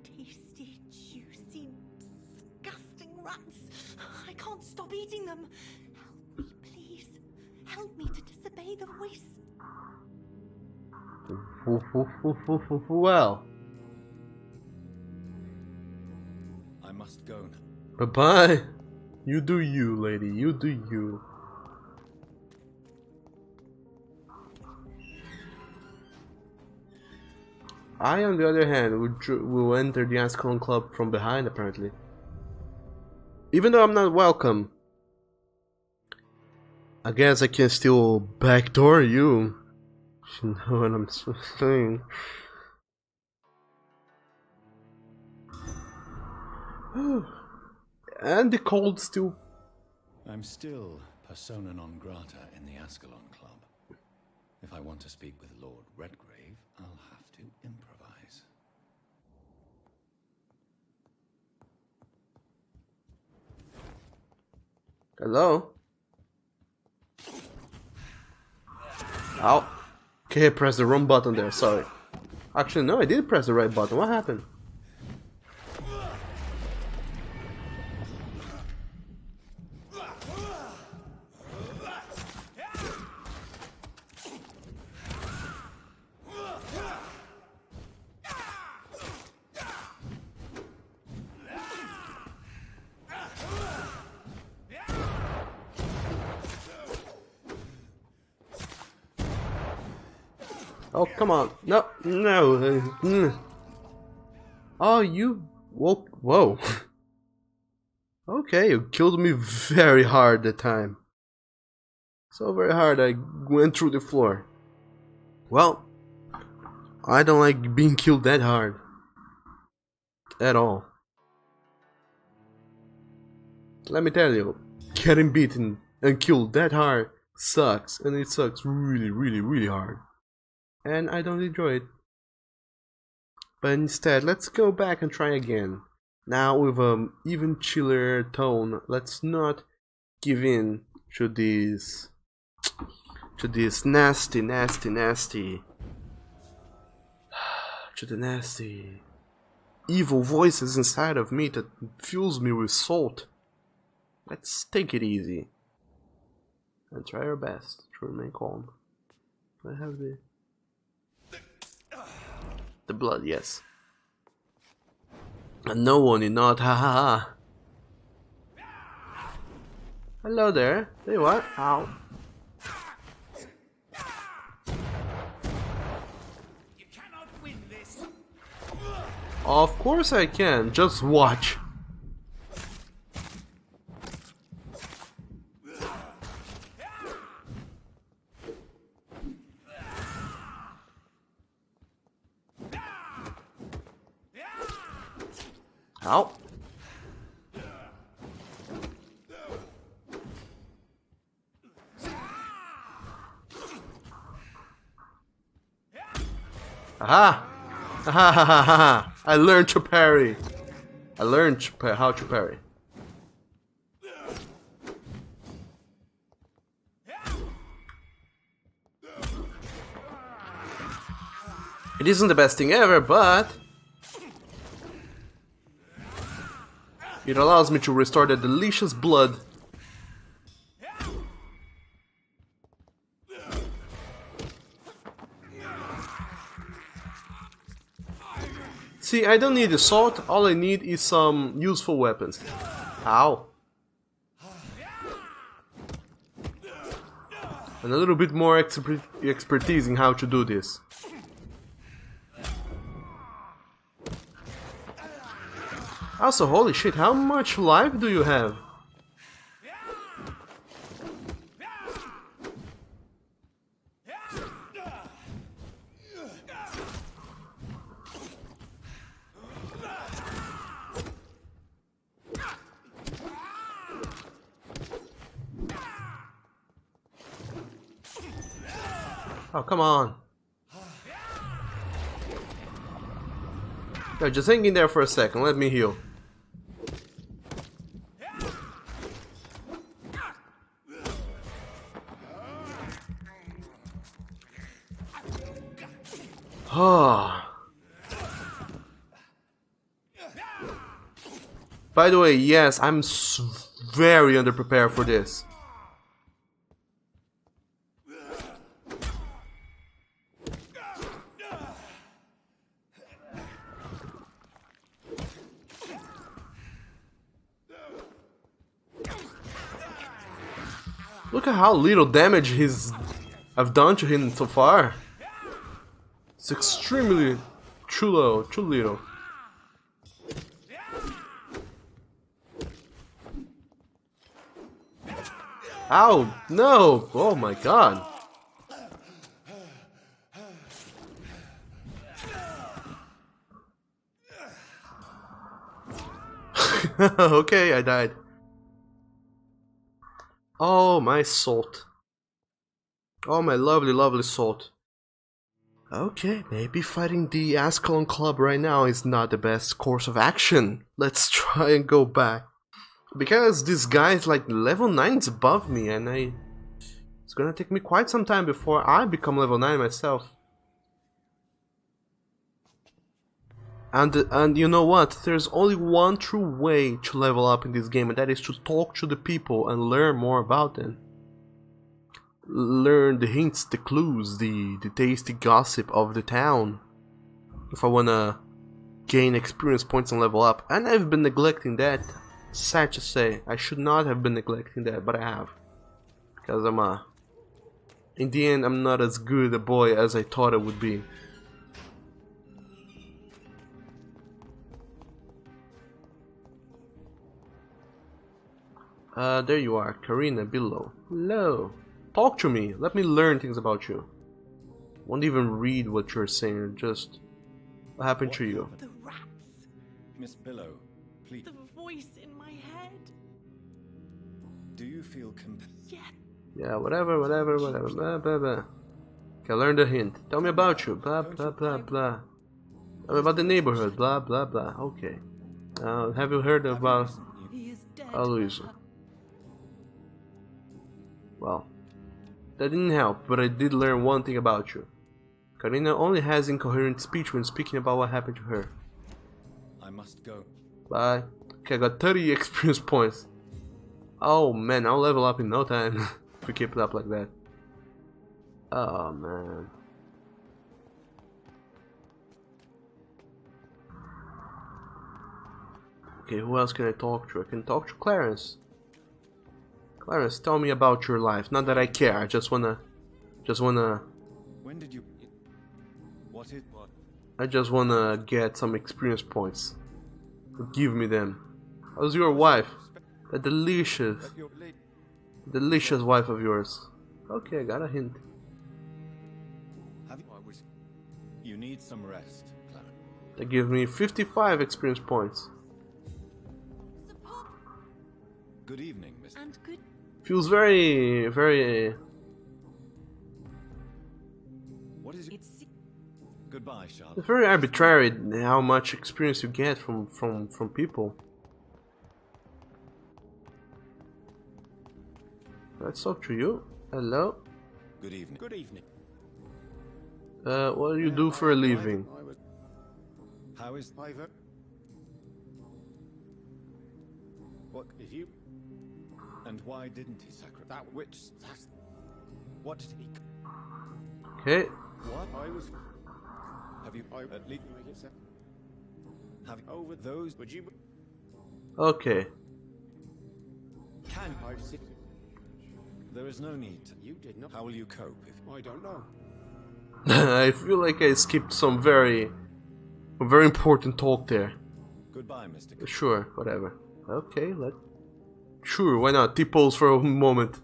Tasty, juicy, disgusting rats. I can't stop eating them. Help me, please. Help me to disobey the voice. Well, I must go now. bye-bye. You do you, lady. You do you. I, on the other hand, will enter the Ascalon Club from behind, apparently. Even though I'm not welcome. I guess I can still backdoor you. You know what I'm saying. And the cold still. I'm still persona non grata in the Ascalon Club. If I want to speak with Lord Redgrave, I'll have to improvise. Hello? Ow. Okay, I pressed the wrong button there, sorry. Actually, no, I did press the right button. What happened? Oh, come on. No, no. Oh, you woke. Whoa. Okay, you killed me very hard that time. So very hard I went through the floor. Well, I don't like being killed that hard. At all. Let me tell you, getting beaten and killed that hard sucks. And it sucks really, really, really hard. And I don't enjoy it. But instead, let's go back and try again. Now with an even chiller tone. Let's not give in to these nasty, to the nasty evil voices inside of me that fills me with salt. Let's take it easy and try our best to remain calm. I have the blood, yes. And no one is not, ha ha ha. Hello there. Say what? Ow. You cannot win this. Of course I can. Just watch. Ow. Aha! Ha ha ha ha ha! I learned to parry. I learned how to parry. It isn't the best thing ever, but it allows me to restore the delicious blood. See, I don't need the sword, all I need is some useful weapons. Ow. And a little bit more expertise in how to do this. Also, holy shit, how much life do you have? Oh, come on. Yeah, just hang in there for a second, let me heal. Ah. By the way, yes, I'm very underprepared for this. Look at how little damage I've done to him so far. It's extremely too low, too little. Ow! No! Oh my god! Okay, I died. Oh, my salt. Oh, my lovely, lovely salt. Okay, maybe fighting the Ascalon Club right now is not the best course of action. Let's try and go back. Because this guy is like level 9 above me, and it's gonna take me quite some time before I become level 9 myself. And you know what? There's only one true way to level up in this game, and that is to talk to the people and learn more about them. Learn the hints, the clues, the tasty gossip of the town. If I wanna gain experience points and level up. And I've been neglecting that. Sad to say, I should not have been neglecting that, but I have. Because in the end, I'm not as good a boy as I thought I would be. There you are, Karina below. Hello. Talk to me. Let me learn things about you. Won't even read what you're saying. Just what happened to you? The rats. Miss Billow, please. The voice in my head. Do you feel Yeah. Yeah, whatever. Blah blah blah. Okay, learn the hint. Tell me about you. Blah blah blah blah. Tell me about the neighborhood. Blah blah blah. Okay. Have you heard about He is dead. Aloysia? Well, that didn't help, but I did learn one thing about you. Karina only has incoherent speech when speaking about what happened to her. I must go. Bye. Okay, I got 30 experience points. Oh man, I'll level up in no time if we keep it up like that. Oh man. Okay, who else can I talk to? I can talk to Clarence. Clarence, tell me about your life. Not that I care, I just wanna... When did you... What? I just wanna get some experience points. Give me them. How's your wife? That delicious wife of yours. Okay, I got a hint. You need some rest, Clarence. They give me 55 experience points. Good evening, Miss. And good. Feels very... What is it? It's Goodbye, Charlotte. It's very arbitrary how much experience you get from people. Let's talk to you. Hello. Good evening. Good evening. What do you do for a living? How is Ivor? What if you? And why didn't he sacrifice that witch? What did he? Okay. What I was? Have you? At least make it. Have over those? Would you? Okay. Can I sit? There is no need. You did not. How will you cope if? I don't know. I feel like I skipped some very important talk there. Goodbye, Mr. Sure, whatever. Okay, sure, why not? T-pose for a moment.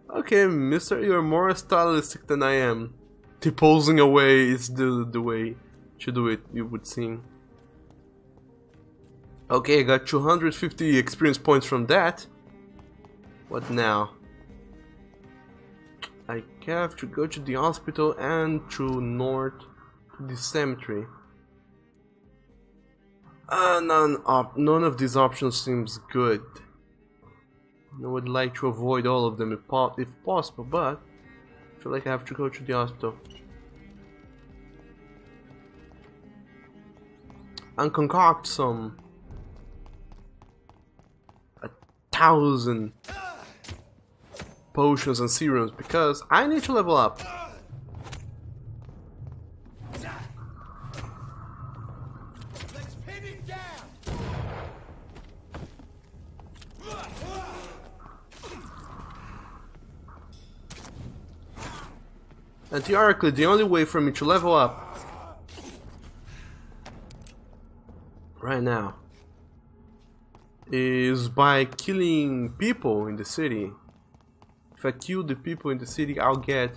Okay, mister, you're more stylistic than I am. T-posing away is the way to do it, you would seem. Okay, I got 250 experience points from that. What now? I have to go to the hospital and to north to the cemetery. None of these options seems good. I would like to avoid all of them if possible, but I feel like I have to go to the hospital. And concoct some 1,000 potions and serums because I need to level up. Let's pin it down. And theoretically, the only way for me to level up right now is by killing people in the city. If I kill the people in the city, I'll get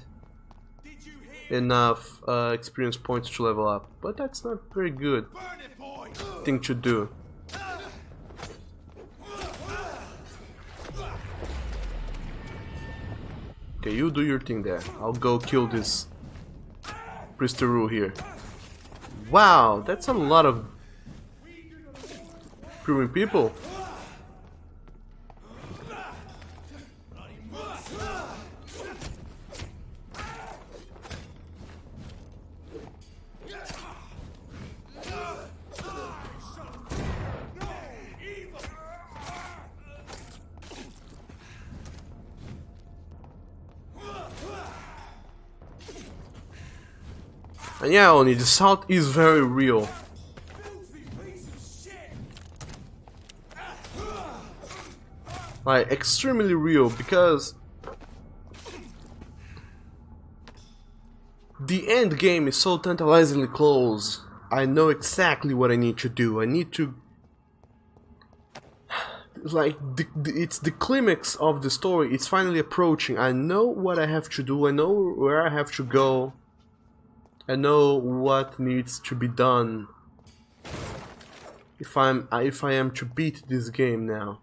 enough experience points to level up. But that's not very good thing to do. Okay, you do your thing there. I'll go kill this Priesteru here. Wow, that's a lot of brewing people. And yeah, Oni, the salt is very real. Like, extremely real, because the end game is so tantalizingly close. I know exactly what I need to do. I need to... Like, it's the climax of the story. It's finally approaching. I know what I have to do. I know where I have to go. I know what needs to be done if I am to beat this game now.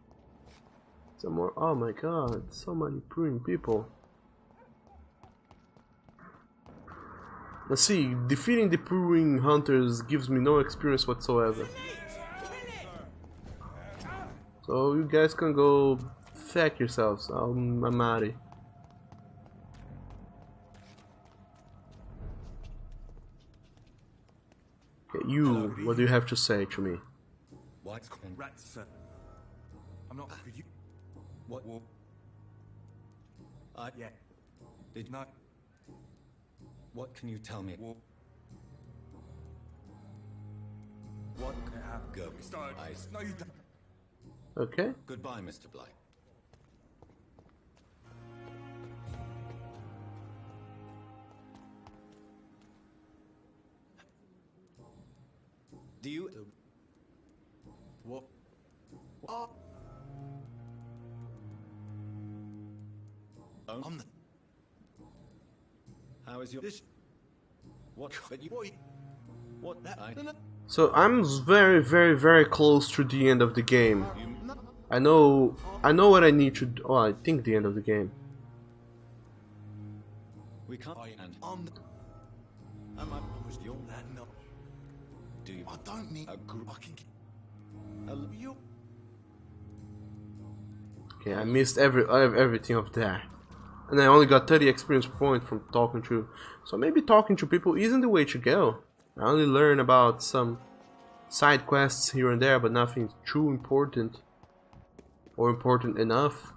Some more. Oh my god, so many brewing people. Let's see, defeating the brewing hunters gives me no experience whatsoever. So you guys can go fuck yourselves. I'm out. You, what do you have to say to me? What? Rats, sir. I'm not with you. What? Yeah. Did No. What can you tell me? What can happen? Go. I... No, you don't. Okay. Goodbye, Mr. Blight. Do you... What? I'm the... How is your... This... What? But you... What? That... I... So I'm very close to the end of the game. I know what I need to do. Oh, I think the end of the game. We can't... And... Am I... Was your... That no... Do you... I don't need... A group... I can get... You... Okay, I missed everything of that. And I only got 30 experience points from talking to. So maybe talking to people isn't the way to go. I only learn about some side quests here and there, but nothing too important or important enough.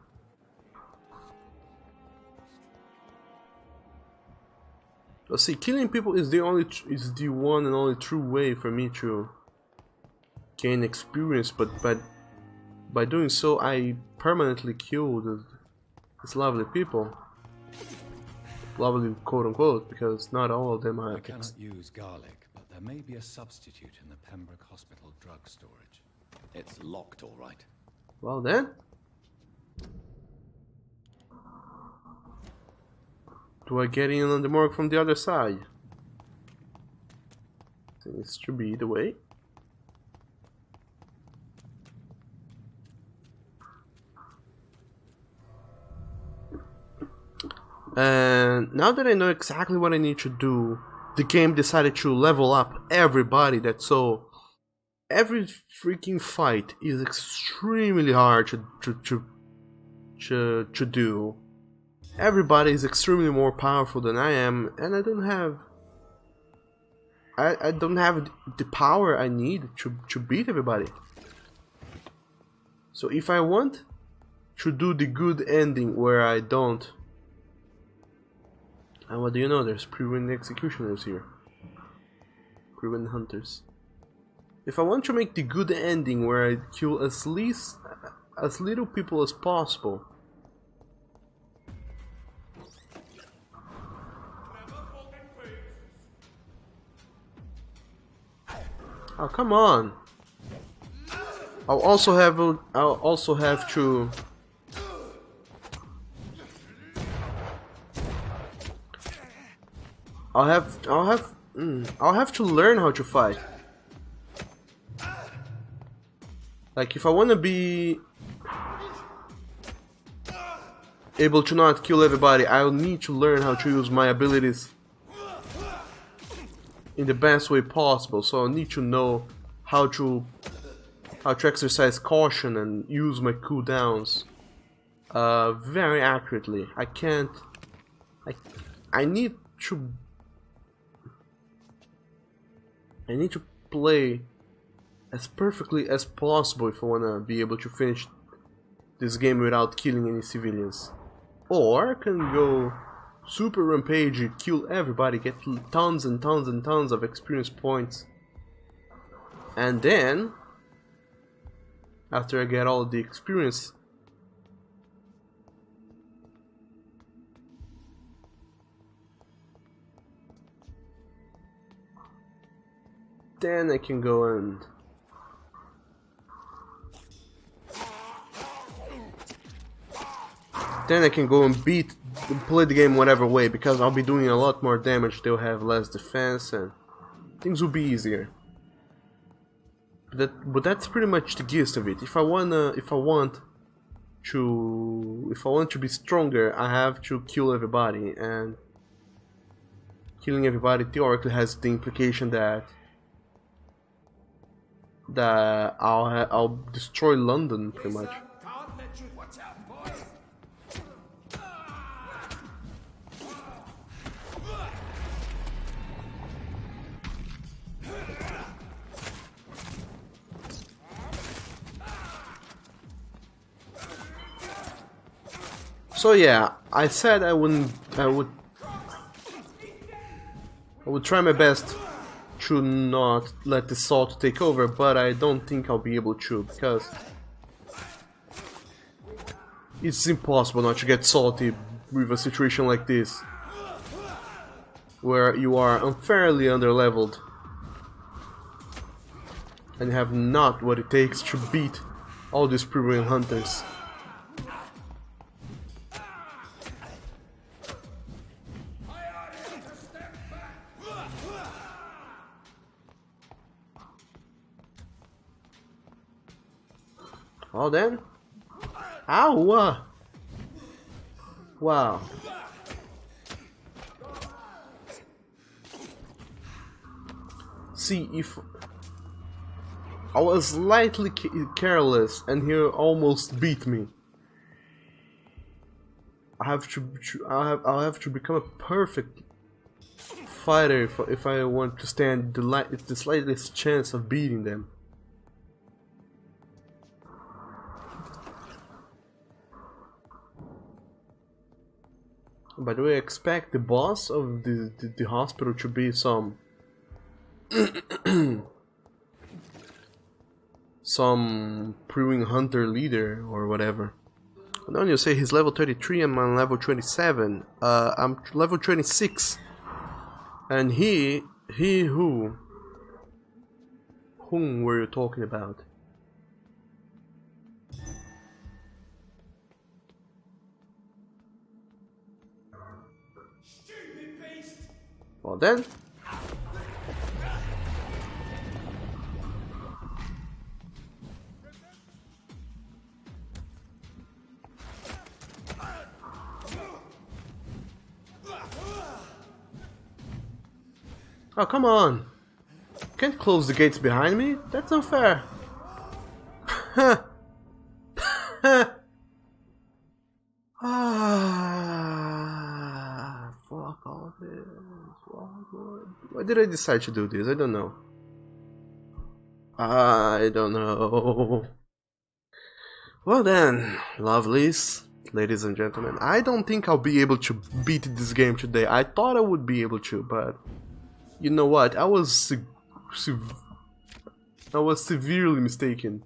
Let's see, killing people is the one and only true way for me to gain experience, but by doing so I permanently kill these lovely people. Lovely, quote unquote, because not all of them are. I cannot use garlic, but there may be a substitute in the Pembroke Hospital drug storage. It's locked, all right. Well then. Do I get in on the morgue from the other side? Seems to be the way. And now that I know exactly what I need to do, the game decided to level up everybody. That's so every freaking fight is extremely hard to do. Everybody is extremely more powerful than I am, and I don't have the power I need to beat everybody. So if I want to do the good ending where I don't, and what do you know, there's pre-win executioners here, pre-win hunters. If I want to make the good ending where I kill as little people as possible, oh come on! I'll also have to. I'll have to learn how to fight. Like if I want to be able to not kill everybody, I'll need to learn how to use my abilities in the best way possible. So I need to know how to exercise caution and use my cooldowns very accurately. I need to play as perfectly as possible if I wanna be able to finish this game without killing any civilians. Or I can go super rampage, kill everybody, get tons and tons and tons of experience points, and then after I get all the experience, then I can go and play the game whatever way, because I'll be doing a lot more damage, they'll have less defense and things will be easier. But that's pretty much the gist of it. If I want to be stronger, I have to kill everybody, and killing everybody theoretically has the implication that I'll destroy London pretty much. So yeah, I said I would try my best to not let the salt take over, but I don't think I'll be able to, because it's impossible not to get salty with a situation like this, where you are unfairly underleveled and have not what it takes to beat all these premium hunters. Well then, ow! Wow. See, if I was slightly careless and he almost beat me, I'll have to become a perfect fighter if I want to stand the slightest chance of beating them. By the way, I expect the boss of the hospital to be some some pre-wing hunter leader or whatever. And then you say he's level 33 and I'm level 27. I'm level 26. And whom were you talking about? Well then. Oh, come on. Can't close the gates behind me? That's unfair. Ah, fuck all this. Why did I decide to do this? I don't know. I don't know. Well then, lovelies, ladies and gentlemen, I don't think I'll be able to beat this game today. I thought I would be able to, but you know what? I was severely mistaken.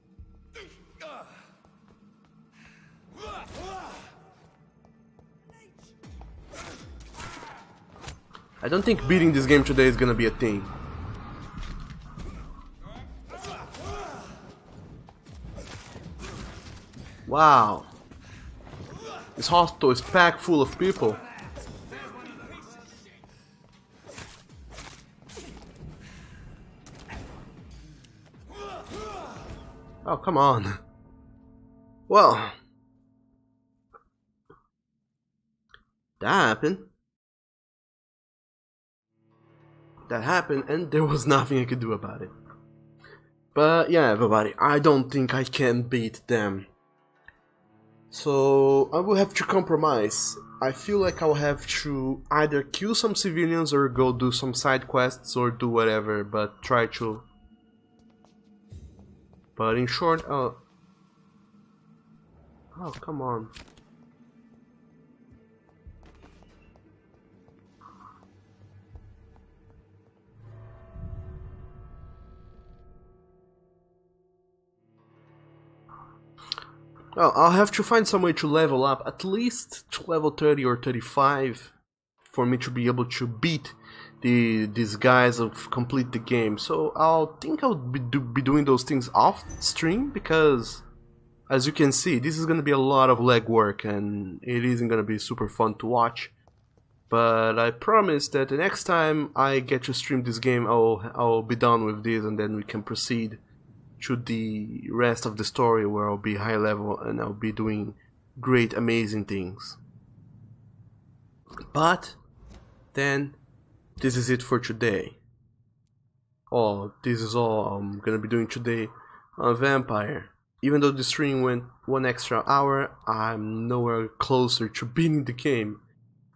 I don't think beating this game today is gonna be a thing. Wow. This hospital is packed full of people. Oh, come on. Well, that happened. That happened, and there was nothing I could do about it. But yeah, everybody, I don't think I can beat them. So I will have to compromise. I feel like I'll have to either kill some civilians or go do some side quests or do whatever, but try to. But in short, oh, come on. Well, I'll have to find some way to level up, at least to level 30 or 35, for me to be able to beat these guys and complete the game. So I'll be doing those things off stream, because as you can see, this is going to be a lot of legwork and it isn't going to be super fun to watch. But I promise that the next time I get to stream this game, I'll be done with this, and then we can proceed to the rest of the story, where I'll be high level and I'll be doing great, amazing things. But then this is it for today. Oh, this is all I'm gonna be doing today on Vampyr. Even though the stream went 1 extra hour, I'm nowhere closer to beating the game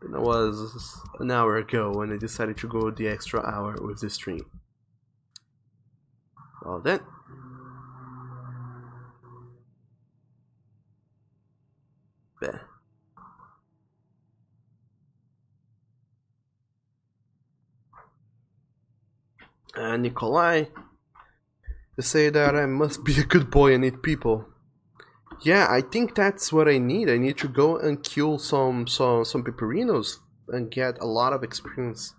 than I was an hour ago when I decided to go the extra hour with the stream. Well then, Nikolai, they say that I must be a good boy and eat people. Yeah, I think that's what I need. I need to go and kill some pepperinos and get a lot of experience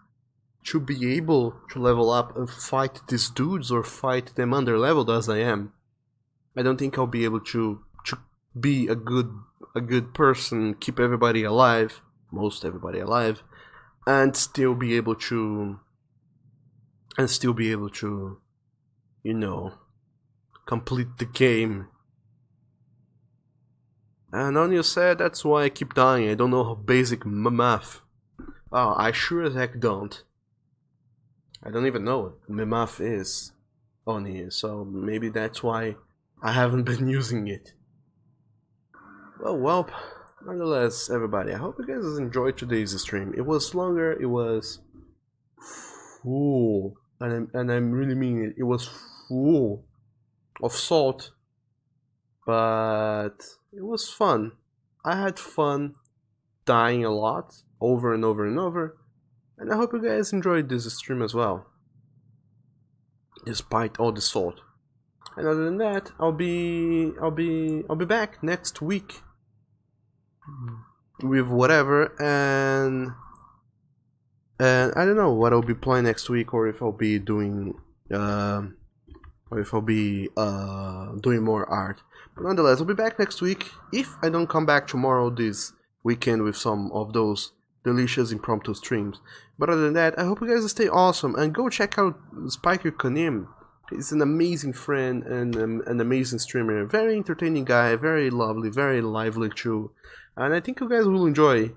to be able to level up and fight these dudes or fight them under leveled as I am. I don't think I'll be able to be a good person, keep everybody alive, most everybody alive, and still be able to you know, complete the game. And Anya said that's why I keep dying. I don't know how basic math. Oh, I sure as heck don't. I don't even know what math is, Oni, so maybe that's why I haven't been using it. Well, nonetheless, everybody, I hope you guys enjoyed today's stream. It was longer, it was full, and I'm really meaning it. It was full of salt, but it was fun. I had fun dying a lot, over and over and over, and I hope you guys enjoyed this stream as well, despite all the salt. And other than that, I'll be back next week with whatever, and I don't know what I'll be playing next week, or if I'll be doing doing more art. But nonetheless, I'll be back next week if I don't come back tomorrow this weekend with some of those delicious impromptu streams. But other than that, I hope you guys stay awesome and go check out Spiker Kanim. He's an amazing friend and an amazing streamer, very entertaining guy, very lovely, very lively too. And I think you guys will enjoy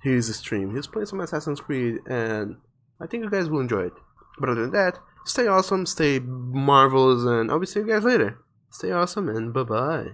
his stream. He's playing some Assassin's Creed, and I think you guys will enjoy it. But other than that, stay awesome, stay marvelous, and I'll be seeing you guys later. Stay awesome, and bye-bye.